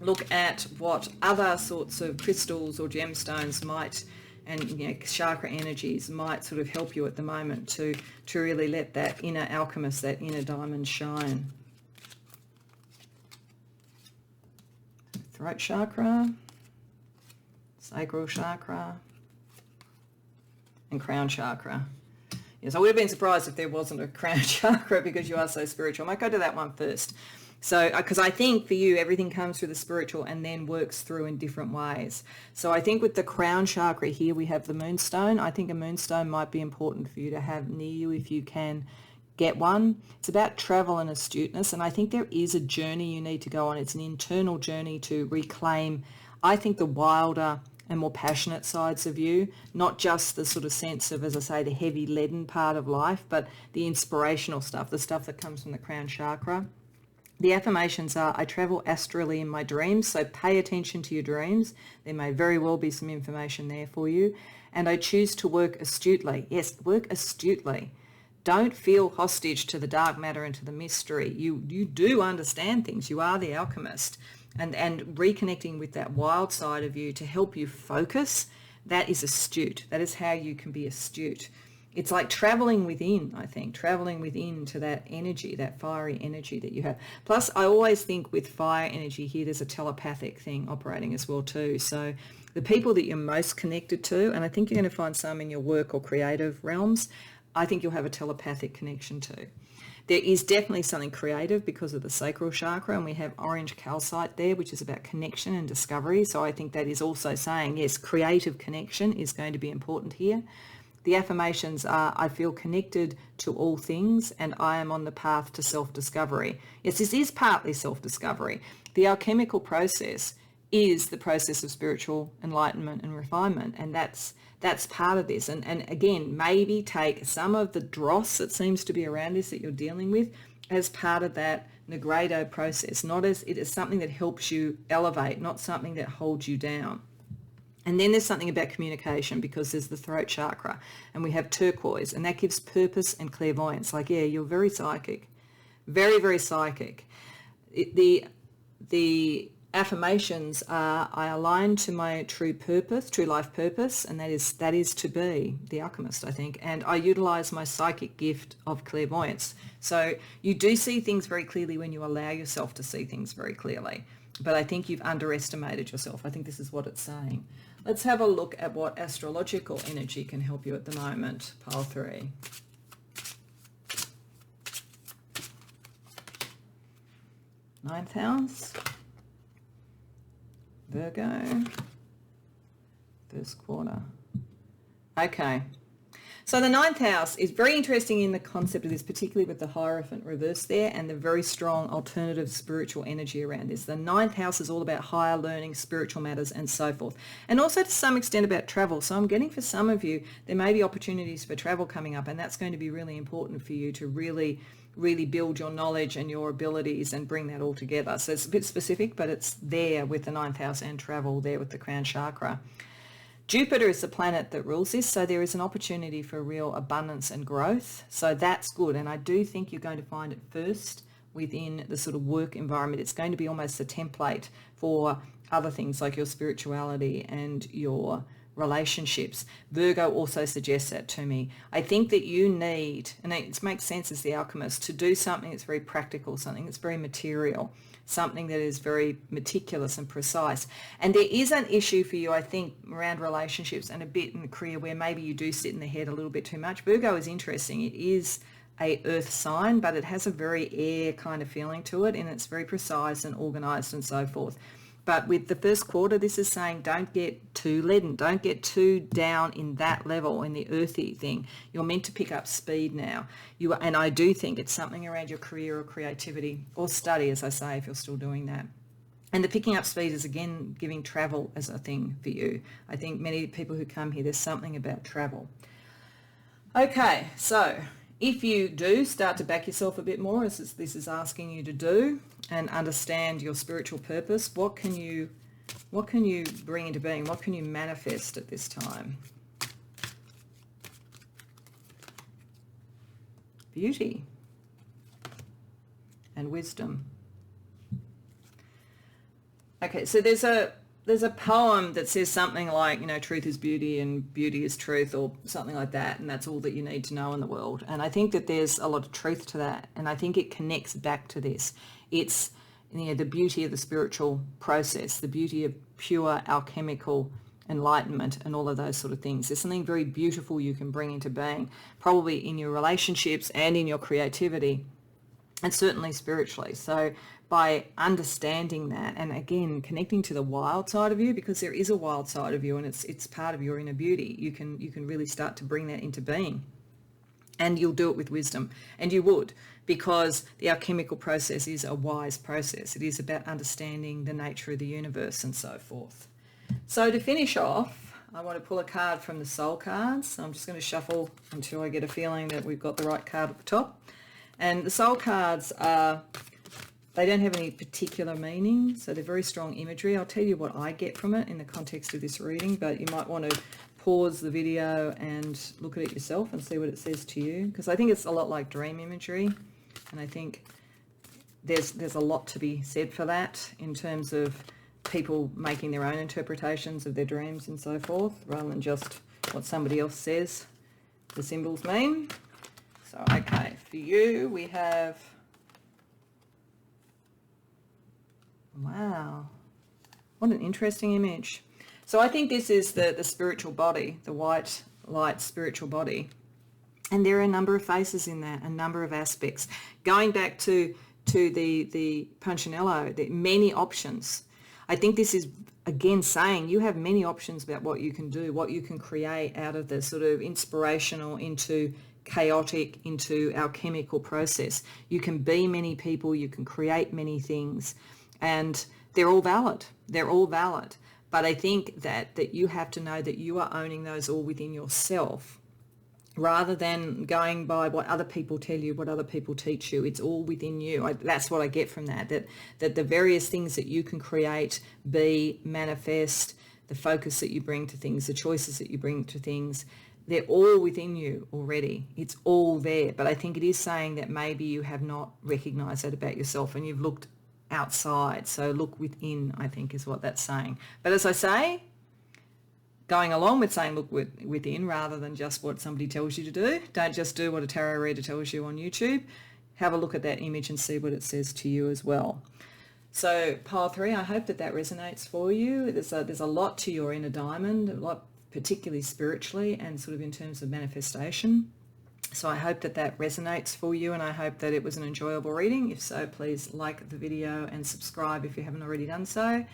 S1: look at what other sorts of crystals or gemstones might, and chakra energies might sort of help you at the moment to really let that inner alchemist, that inner diamond shine. Throat chakra, sacral chakra, and crown chakra. Yes, I would have been surprised if there wasn't a crown chakra because you are so spiritual. I might go to that one first. So, because I think for you, everything comes through the spiritual and then works through in different ways. So I think with the crown chakra here, we have the moonstone. I think a moonstone might be important for you to have near you if you can get one. It's about travel and astuteness, and I think there is a journey you need to go on. It's an internal journey to reclaim, I think, the wilder and more passionate sides of you, not just the sort of sense of, as I say, the heavy leaden part of life, but the inspirational stuff, the stuff that comes from the crown chakra. The affirmations are, I travel astrally in my dreams, so pay attention to your dreams. There may very well be some information there for you. And I choose to work astutely. Yes, work astutely. Don't feel hostage to the dark matter and to the mystery. You do understand things. You are the alchemist. And reconnecting with that wild side of you to help you focus, that is astute. That is how you can be astute. It's like traveling within, I think, traveling within to that energy, that fiery energy that you have. Plus, I always think with fire energy here, there's a telepathic thing operating as well too. So the people that you're most connected to, and I think you're going to find some in your work or creative realms, I think you'll have a telepathic connection too. There is definitely something creative because of the sacral chakra, and we have orange calcite there, which is about connection and discovery. So I think that is also saying, yes, creative connection is going to be important here. The affirmations are, I feel connected to all things and I am on the path to self-discovery. Yes, this is partly self-discovery. The alchemical process is the process of spiritual enlightenment and refinement, and that's part of this. And again, maybe take some of the dross that seems to be around this that you're dealing with as part of that Negredo process, not as it is something that helps you elevate, not something that holds you down. And then there's something about communication, because there's the throat chakra and we have turquoise, and that gives purpose and clairvoyance. Like, yeah, you're very psychic, very, very psychic. The affirmations are, I align to my true purpose, true life purpose, and that is to be the alchemist, I think, and I utilize my psychic gift of clairvoyance. So you do see things very clearly when you allow yourself to see things very clearly, but I think you've underestimated yourself. I think this is what it's saying. Let's have a look at what astrological energy can help you at the moment. Pile 3. Ninth house. Virgo, first quarter. Okay, so the ninth house is very interesting in the concept of this, particularly with the Hierophant reverse there and the very strong alternative spiritual energy around this. The ninth house is all about higher learning, spiritual matters and so forth, and also to some extent about travel. So I'm getting, for some of you, there may be opportunities for travel coming up, and that's going to be really important for you to really build your knowledge and your abilities and bring that all together. So it's a bit specific, but it's there with the ninth house and travel there with the crown chakra. Jupiter is the planet that rules this, so there is an opportunity for real abundance and growth. So that's good, and I do think you're going to find it first within the sort of work environment. It's going to be almost a template for other things like your spirituality and your relationships. Virgo also suggests that to me. I think that you need, and it makes sense as the alchemist, to do something that's very practical, something that's very material, something that is very meticulous and precise. And there is an issue for you, I think, around relationships and a bit in the career where maybe you do sit in the head a little bit too much. Virgo is interesting. It is a earth sign, but it has a very air kind of feeling to it, and it's very precise and organized and so forth. But with the first quarter, this is saying don't get too leaden. Don't get too down in that level, in the earthy thing. You're meant to pick up speed now. And I do think it's something around your career or creativity or study, as I say, if you're still doing that. And the picking up speed is, again, giving travel as a thing for you. I think many people who come here, there's something about travel. Okay, so if you do start to back yourself a bit more, as this is asking you to do, and understand your spiritual purpose, what can you bring into being? What can you manifest at this time? Beauty and wisdom. Okay, so there's a poem that says something like, truth is beauty and beauty is truth, or something like that, and that's all that you need to know in the world. And I think that there's a lot of truth to that, and I think it connects back to this. It's the beauty of the spiritual process, the beauty of pure alchemical enlightenment and all of those sort of things. There's something very beautiful you can bring into being, probably in your relationships and in your creativity, and certainly spiritually. So by understanding that, and again connecting to the wild side of you, because there is a wild side of you, and it's part of your inner beauty, you can really start to bring that into being. And you'll do it with wisdom, and you would, because the alchemical process is a wise process. It is about understanding the nature of the universe and so forth. So to finish off, I want to pull a card from the soul cards. So I'm just going to shuffle until I get a feeling that we've got the right card at the top. And the soul cards they don't have any particular meaning, so they're very strong imagery. I'll tell you what I get from it in the context of this reading, but you might want to pause the video and look at it yourself and see what it says to you, because I think it's a lot like dream imagery, and I think there's a lot to be said for that in terms of people making their own interpretations of their dreams and so forth, rather than just what somebody else says the symbols mean. So, okay, for you we have, wow, what an interesting image. So I think this is the spiritual body, the white light spiritual body. And there are a number of faces in that, a number of aspects. Going back to the Punchinello, the many options. I think this is, again, saying you have many options about what you can do, what you can create out of the sort of inspirational into chaotic, into alchemical process. You can be many people, you can create many things, and they're all valid. They're all valid. But I think that you have to know that you are owning those all within yourself, rather than going by what other people tell you, what other people teach you. It's all within you. That's what I get from that the various things that you can create, be, manifest, the focus that you bring to things, the choices that you bring to things, they're all within you already. It's all there. But I think it is saying that maybe you have not recognized that about yourself and you've looked outside. So look within, I think, is what that's saying. But as I say, going along with saying look within rather than just what somebody tells you to do. Don't just do what a tarot reader tells you on YouTube. Have a look at that image and see what it says to you as well. So pile 3, I hope that resonates for you. There's a lot to your inner diamond, a lot particularly spiritually and sort of in terms of manifestation. So I hope that resonates for you, and I hope that it was an enjoyable reading. If so, please like the video and subscribe if you haven't already done so.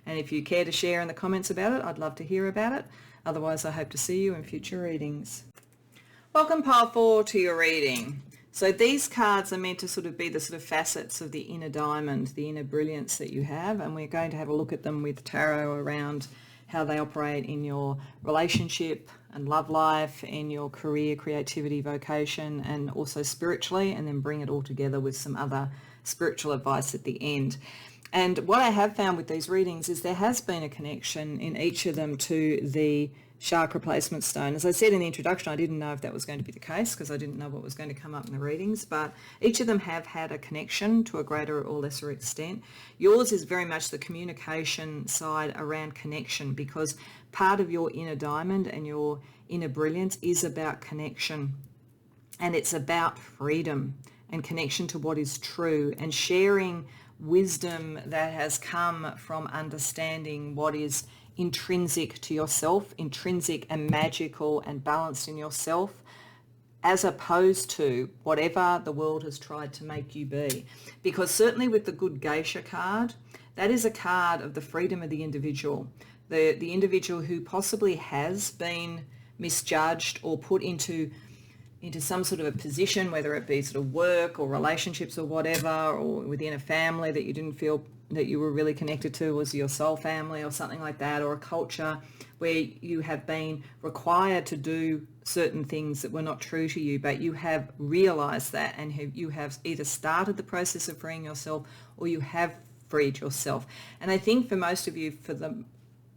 S1: And if you care to share in the comments about it, I'd love to hear about it. Otherwise, I hope to see you in future readings. Welcome, pile 4, to your reading. So these cards are meant to sort of be the sort of facets of the inner diamond, the inner brilliance that you have, and we're going to have a look at them with tarot around how they operate in your relationship and love life, in your career, creativity, vocation, and also spiritually, and then bring it all together with some other spiritual advice at the end. And what I have found with these readings is there has been a connection in each of them to the chakra placement stone. As I said in the introduction, I didn't know if that was going to be the case because I didn't know what was going to come up in the readings, but each of them have had a connection to a greater or lesser extent. Yours is very much the communication side around connection, because part of your inner diamond and your inner brilliance is about connection, and it's about freedom and connection to what is true and sharing wisdom that has come from understanding what is intrinsic to yourself, intrinsic and magical and balanced in yourself, as opposed to whatever the world has tried to make you be. Because certainly with the good geisha card, that is a card of the freedom of the individual, the individual who possibly has been misjudged or put into some sort of a position, whether it be sort of work or relationships or whatever, or within a family that you didn't feel that you were really connected to, was your soul family or something like that, or a culture where you have been required to do certain things that were not true to you, but you have realized that and you have either started the process of freeing yourself or you have freed yourself. And I think for most of you, for the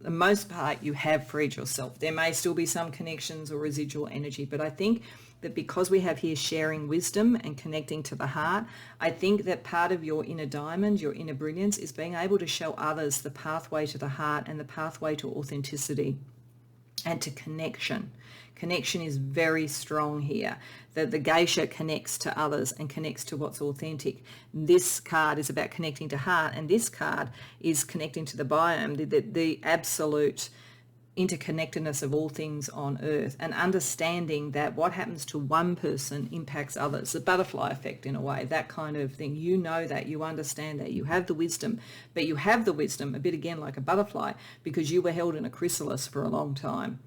S1: most part, you have freed yourself. There may still be some connections or residual energy, but I think that because we have here sharing wisdom and connecting to the heart, I think that part of your inner diamond, your inner brilliance, is being able to show others the pathway to the heart and the pathway to authenticity and to connection. Connection is very strong here. That the geisha connects to others and connects to what's authentic. This card is about connecting to heart, and this card is connecting to the biome, the absolute interconnectedness of all things on earth, and understanding that what happens to one person impacts others, the butterfly effect in a way, that kind of thing. You know that, you understand that, you have the wisdom, but you have the wisdom a bit again like a butterfly because you were held in a chrysalis for a long time.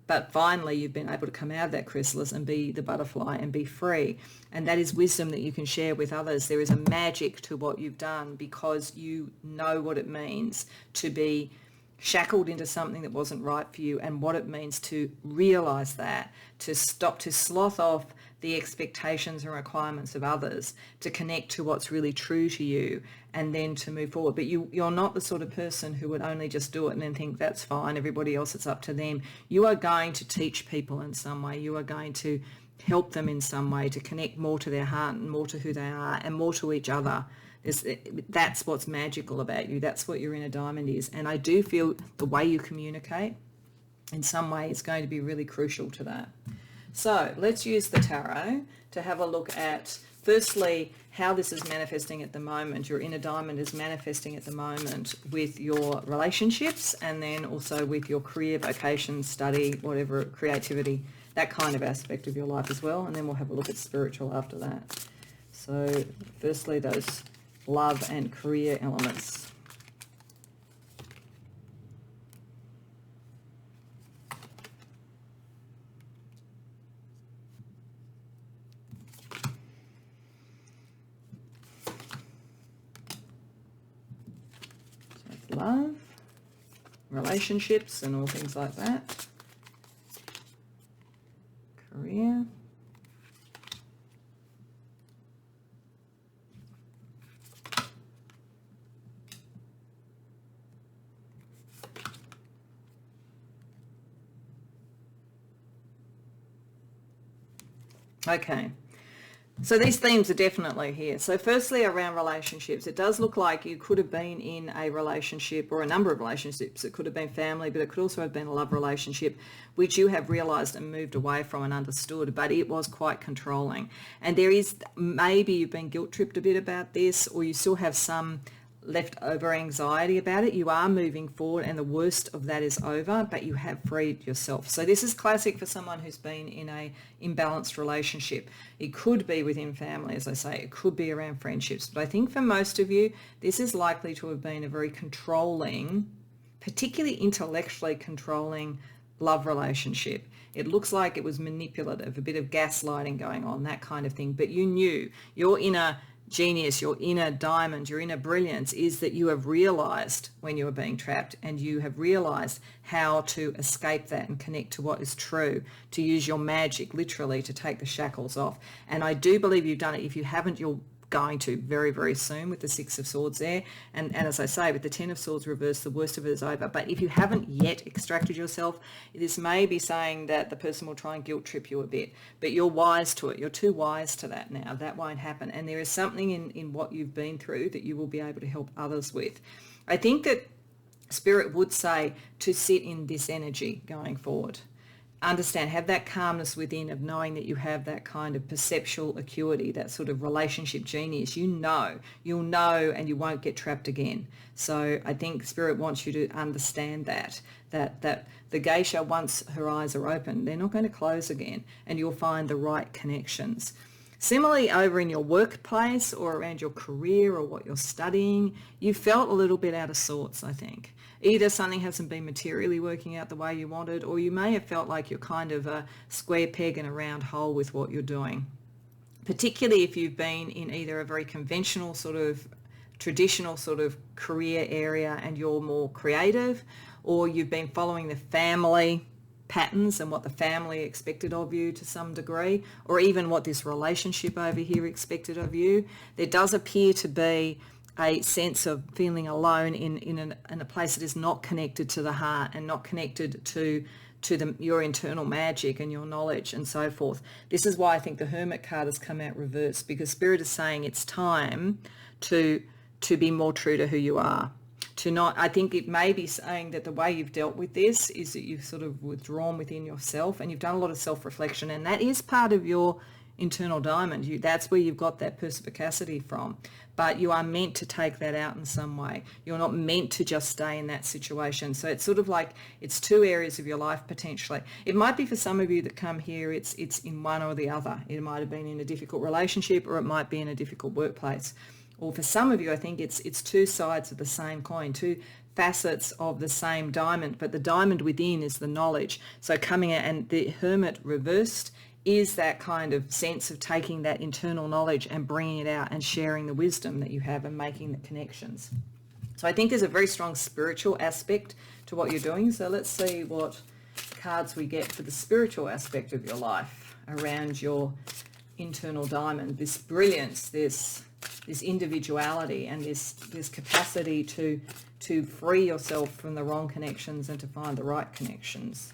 S1: But finally, you've been able to come out of that chrysalis and be the butterfly and be free. And that is wisdom that you can share with others. There is a magic to what you've done because you know what it means to be shackled into something that wasn't right for you, and what it means to realize that, to stop, to slough off the expectations and requirements of others, to connect to what's really true to you, and then to move forward. But you're not the sort of person who would only just do it and then think that's fine, everybody else, it's up to them. You are going to teach people in some way. You are going to help them in some way to connect more to their heart and more to who they are and more to each other. That's what's magical about you. That's what your inner diamond is. And I do feel the way you communicate in some way is going to be really crucial to that. So let's use the tarot to have a look at, firstly, how this is manifesting at the moment. Your inner diamond is manifesting at the moment with your relationships, and then also with your career, vocation, study, whatever, creativity that kind of aspect of your life as well. And then we'll have a look at spiritual after that. So firstly, those love and career elements. So love, relationships and all things like that. Career. Okay, so these themes are definitely here. So firstly, around relationships, it does look like you could have been in a relationship or a number of relationships. It could have been family, but it could also have been a love relationship, which you have realised and moved away from and understood, but it was quite controlling. And there is, maybe you've been guilt-tripped a bit about this, or you still have some leftover anxiety about it. You are moving forward and the worst of that is over, but you have freed yourself. So this is classic for someone who's been in a imbalanced relationship. It could be within family, as I say, it could be around friendships, but I think for most of you, this is likely to have been a very controlling, particularly intellectually controlling love relationship. It looks like it was manipulative, a bit of gaslighting going on, that kind of thing, but you knew your inner genius, your inner diamond, your inner brilliance is that you have realized when you were being trapped, and you have realized how to escape that and connect to what is true, to use your magic literally to take the shackles off. And I do believe you've done it. If you haven't, you're going to very, very soon with the Six of Swords there. And as I say, with the Ten of Swords reversed, the worst of it is over. But if you haven't yet extracted yourself, this may be saying that the person will try and guilt trip you a bit. But you're wise to it. You're too wise to that now. That won't happen. And there is something in what you've been through that you will be able to help others with. I think that Spirit would say to sit in this energy going forward. Understand, have that calmness within of knowing that you have that kind of perceptual acuity, that sort of relationship genius. You'll know and you won't get trapped again. So I think Spirit wants you to understand that the geisha, once her eyes are open, they're not going to close again, and you'll find the right connections. Similarly, over in your workplace or around your career or what you're studying, you felt a little bit out of sorts, I think. Either something hasn't been materially working out the way you wanted, or you may have felt like you're kind of a square peg in a round hole with what you're doing. Particularly if you've been in either a very conventional sort of traditional sort of career area and you're more creative, or you've been following the family patterns and what the family expected of you to some degree, or even what this relationship over here expected of you. There does appear to be a sense of feeling alone in a place that is not connected to the heart and not connected to your internal magic and your knowledge and so forth. This is why I think the Hermit card has come out reversed, because Spirit is saying it's time to be more true to who you are. I think it may be saying that the way you've dealt with this is that you've sort of withdrawn within yourself and you've done a lot of self-reflection, and that is part of your internal diamond. That's where you've got that perspicacity from, but you are meant to take that out in some way. You're not meant to just stay in that situation. So it's sort of like it's two areas of your life potentially. It might be for some of you that come here, it's in one or the other. It might have been in a difficult relationship, or it might be in a difficult workplace. Or for some of you, I think it's two sides of the same coin, two facets of the same diamond, but the diamond within is the knowledge. So coming out, and the Hermit reversed is that kind of sense of taking that internal knowledge and bringing it out and sharing the wisdom that you have and making the connections. So I think there's a very strong spiritual aspect to what you're doing. So let's see what cards we get for the spiritual aspect of your life around your internal diamond, this brilliance, this individuality, and this capacity to free yourself from the wrong connections and to find the right connections.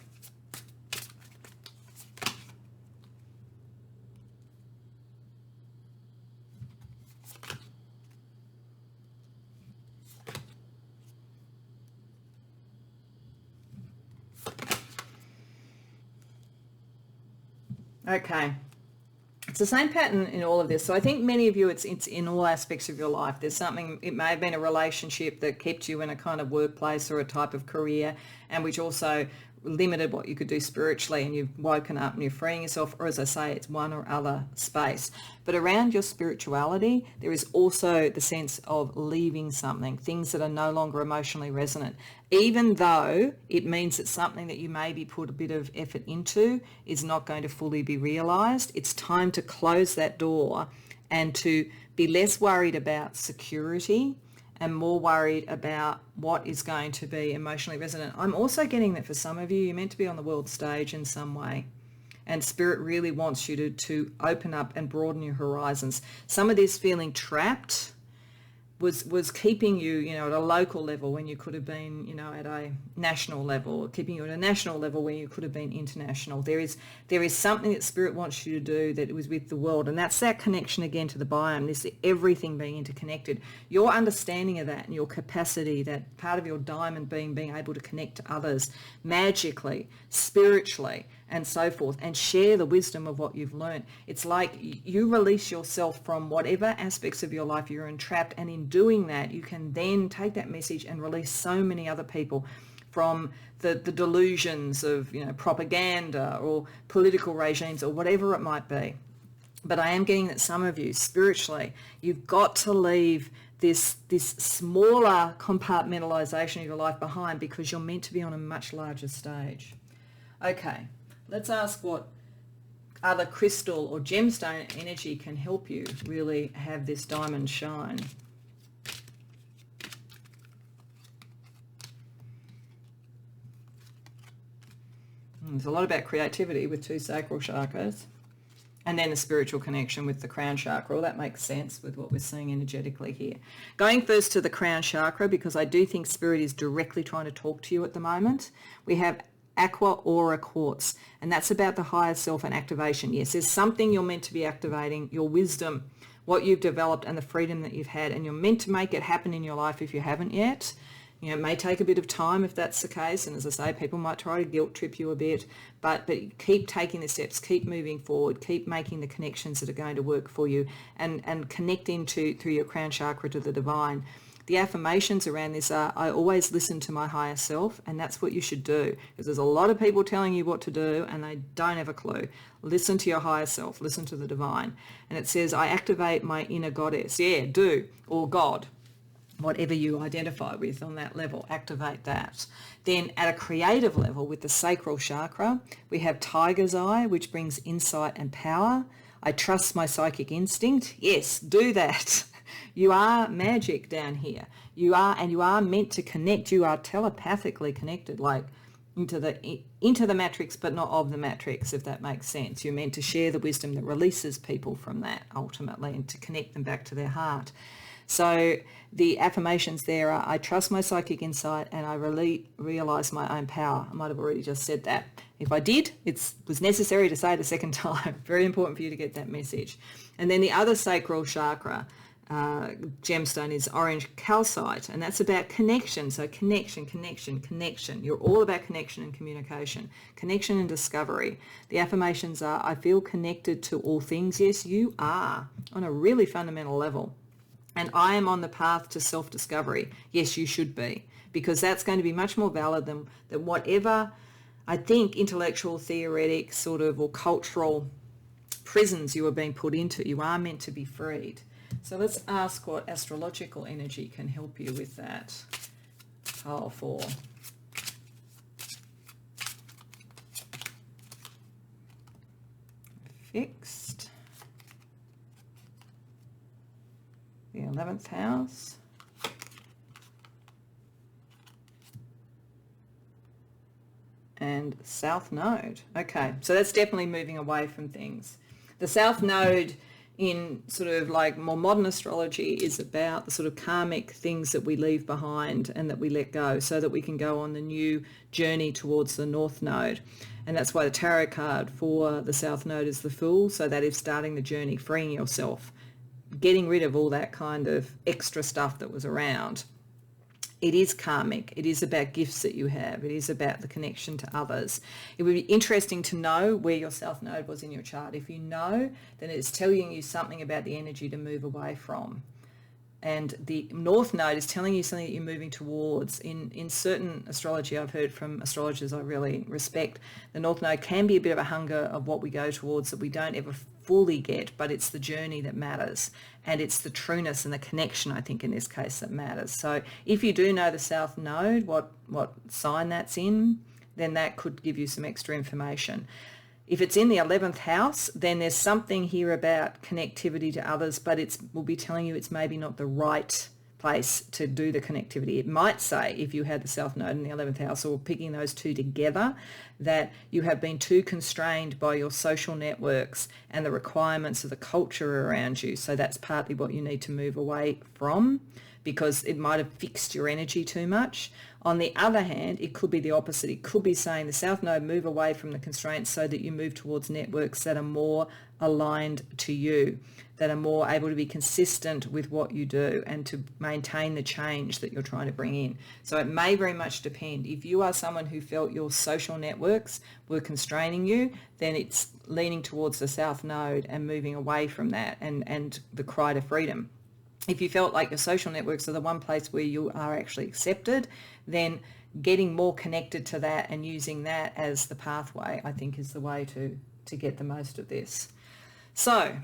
S1: Okay. It's the same pattern in all of this. So I think many of you, it's in all aspects of your life. There's something, it may have been a relationship that kept you in a kind of workplace or a type of career, and which also limited what you could do spiritually and you've woken up and you're freeing yourself, or as I say, it's one or other space. But around your spirituality, there is also the sense of leaving something, things that are no longer emotionally resonant, even though it means that something that you maybe put a bit of effort into is not going to fully be realized. It's time to close that door and to be less worried about security and more worried about what is going to be emotionally resonant. I'm also getting that for some of you, you're meant to be on the world stage in some way. And Spirit really wants you to open up and broaden your horizons. Some of this feeling trapped was keeping you, at a local level when you could have been, at a national level, or keeping you at a national level when you could have been international. There is something that Spirit wants you to do that was with the world, and that's that connection again to the biome, this everything being interconnected. Your understanding of that and your capacity, that part of your diamond being able to connect to others magically, spiritually, and so forth, and share the wisdom of what you've learned. It's like you release yourself from whatever aspects of your life you're entrapped, and in doing that, you can then take that message and release so many other people from the delusions of, propaganda or political regimes or whatever it might be. But I am getting that some of you, spiritually, you've got to leave this smaller compartmentalization of your life behind, because you're meant to be on a much larger stage. Okay. Let's ask what other crystal or gemstone energy can help you really have this diamond shine. There's a lot about creativity with 2 sacral chakras, and then the spiritual connection with the crown chakra. Well, that makes sense with what we're seeing energetically here. Going first to the crown chakra, because I do think Spirit is directly trying to talk to you at the moment. We have Aqua Aura Quartz, and that's about the higher self and activation. Yes, there's something you're meant to be activating, your wisdom, what you've developed and the freedom that you've had, and you're meant to make it happen in your life if you haven't yet. It may take a bit of time if that's the case, and as I say, people might try to guilt trip you a bit, but keep taking the steps, keep moving forward, keep making the connections that are going to work for you, and connecting through your crown chakra to the divine. The affirmations around this are, I always listen to my higher self, and that's what you should do, because there's a lot of people telling you what to do and they don't have a clue. Listen to your higher self, listen to the divine. And it says, I activate my inner goddess. Yeah, do, or God, whatever you identify with on that level, activate that. Then at a creative level with the sacral chakra, we have Tiger's Eye, which brings insight and power. I trust my psychic instinct. Yes, do that. You are magic down here. You are meant to connect. You are telepathically connected, like into the matrix, but not of the matrix, if that makes sense. You're meant to share the wisdom that releases people from that ultimately, and to connect them back to their heart. So the affirmations there are, I trust my psychic insight and I realize my own power. I might have already just said that. If I did, it was necessary to say it a second time. Very important for you to get that message. And then the other sacral chakra gemstone is orange calcite, and that's about connection. So connection. You're all about connection and communication, connection and discovery. The affirmations are, I feel connected to all things. Yes, you are on a really fundamental level. And I am on the path to self-discovery. Yes, you should be, because that's going to be much more valid than whatever, I think, intellectual, theoretic, sort of, or cultural prisons you are being put into. You are meant to be freed. So let's ask what astrological energy can help you with that. Pile 4. Fixed. The 11th house. And South Node. Okay, so that's definitely moving away from things. The South Node in sort of like more modern astrology is about the sort of karmic things that we leave behind and that we let go, so that we can go on the new journey towards the North Node. And that's why the tarot card for the South Node is the Fool. So that is starting the journey, freeing yourself, getting rid of all that kind of extra stuff that was around. It is karmic. It is about gifts that you have. It is about the connection to others. It would be interesting to know where your South Node was in your chart. If you know, then it's telling you something about the energy to move away from. and the North Node is telling you something that you're moving towards. In certain astrology I've heard from astrologers I really respect, the North Node can be a bit of a hunger of what we go towards that we don't ever fully get, but it's the journey that matters, and it's the trueness and the connection, I think, in this case that matters. So if you do know the South Node, what sign that's in, then that could give you some extra information. If it's in the 11th house, then there's something here about connectivity to others, but it will be telling you it's maybe not the right place to do the connectivity. It might say, if you had the South Node in the 11th house, or picking those two together, that you have been too constrained by your social networks and the requirements of the culture around you. So that's partly what you need to move away from, because it might have fixed your energy too much. On the other hand, it could be the opposite. It could be saying the South Node, move away from the constraints so that you move towards networks that are more aligned to you, that are more able to be consistent with what you do and to maintain the change that you're trying to bring in. So it may very much depend. If you are someone who felt your social networks were constraining you, then it's leaning towards the South Node and moving away from that and the cry to freedom. If you felt like your social networks are the one place where you are actually accepted, then getting more connected to that and using that as the pathway, I think, is the way to get the most of this. So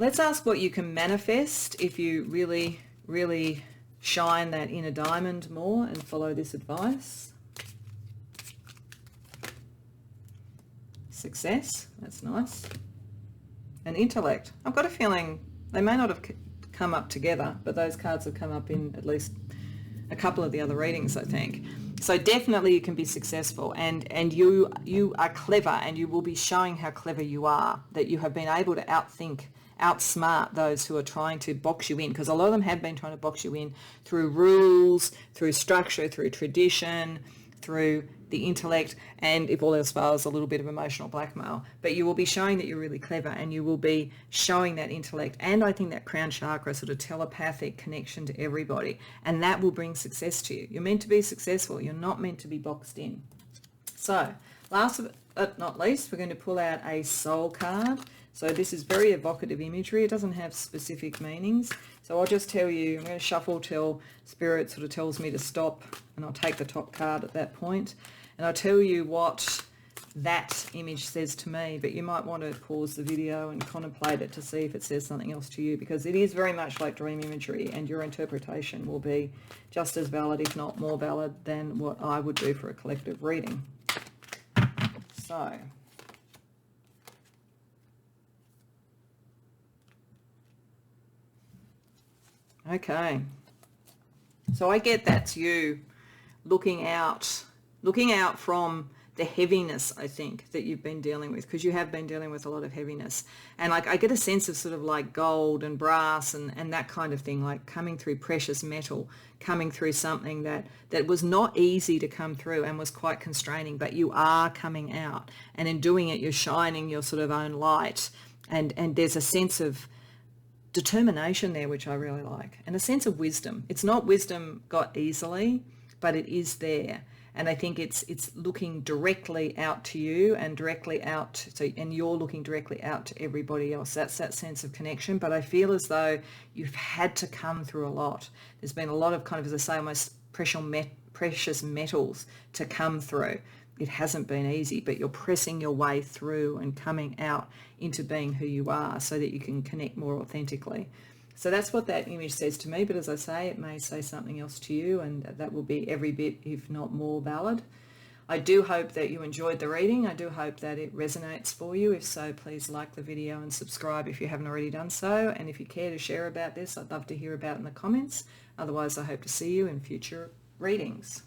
S1: let's ask what you can manifest if you really, really shine that inner diamond more and follow this advice. Success, that's nice. And intellect. I've got a feeling they may not have come up together, but those cards have come up in at least a couple of the other readings, I think. So definitely you can be successful, and you are clever, and you will be showing how clever you are, that you have been able to outsmart those who are trying to box you in, because a lot of them have been trying to box you in through rules, through structure, through tradition, through the intellect, and if all else fails, a little bit of emotional blackmail. But you will be showing that you're really clever, and you will be showing that intellect, and I think that crown chakra sort of telepathic connection to everybody, and that will bring success to you. You're meant to be successful. You're not meant to be boxed in. So last but not least, we're going to pull out a soul card. So this is very evocative imagery. It doesn't have specific meanings. So I'll just tell you, I'm going to shuffle till Spirit sort of tells me to stop, and I'll take the top card at that point. And I'll tell you what that image says to me, but you might want to pause the video and contemplate it to see if it says something else to you, because it is very much like dream imagery, and your interpretation will be just as valid, if not more valid, than what I would do for a collective reading. So okay, so I get that's you looking out from the heaviness, I think, that you've been dealing with, because you have been dealing with a lot of heaviness. And like I get a sense of sort of like gold and brass and that kind of thing, like coming through precious metal, coming through something that was not easy to come through and was quite constraining, but you are coming out. And in doing it, you're shining your sort of own light. And there's a sense of determination there, which I really like, and a sense of wisdom. It's not wisdom got easily, but it is there. And I think it's looking directly out to you and directly out, and you're looking directly out to everybody else. That's that sense of connection. But I feel as though you've had to come through a lot. There's been a lot of kind of, as I say, almost precious metals to come through. It hasn't been easy, but you're pressing your way through and coming out into being who you are so that you can connect more authentically. So that's what that image says to me, but as I say, it may say something else to you, and that will be every bit, if not more, valid. I do hope that you enjoyed the reading. I do hope that it resonates for you. If so, please like the video and subscribe if you haven't already done so. And if you care to share about this, I'd love to hear about it in the comments. Otherwise, I hope to see you in future readings.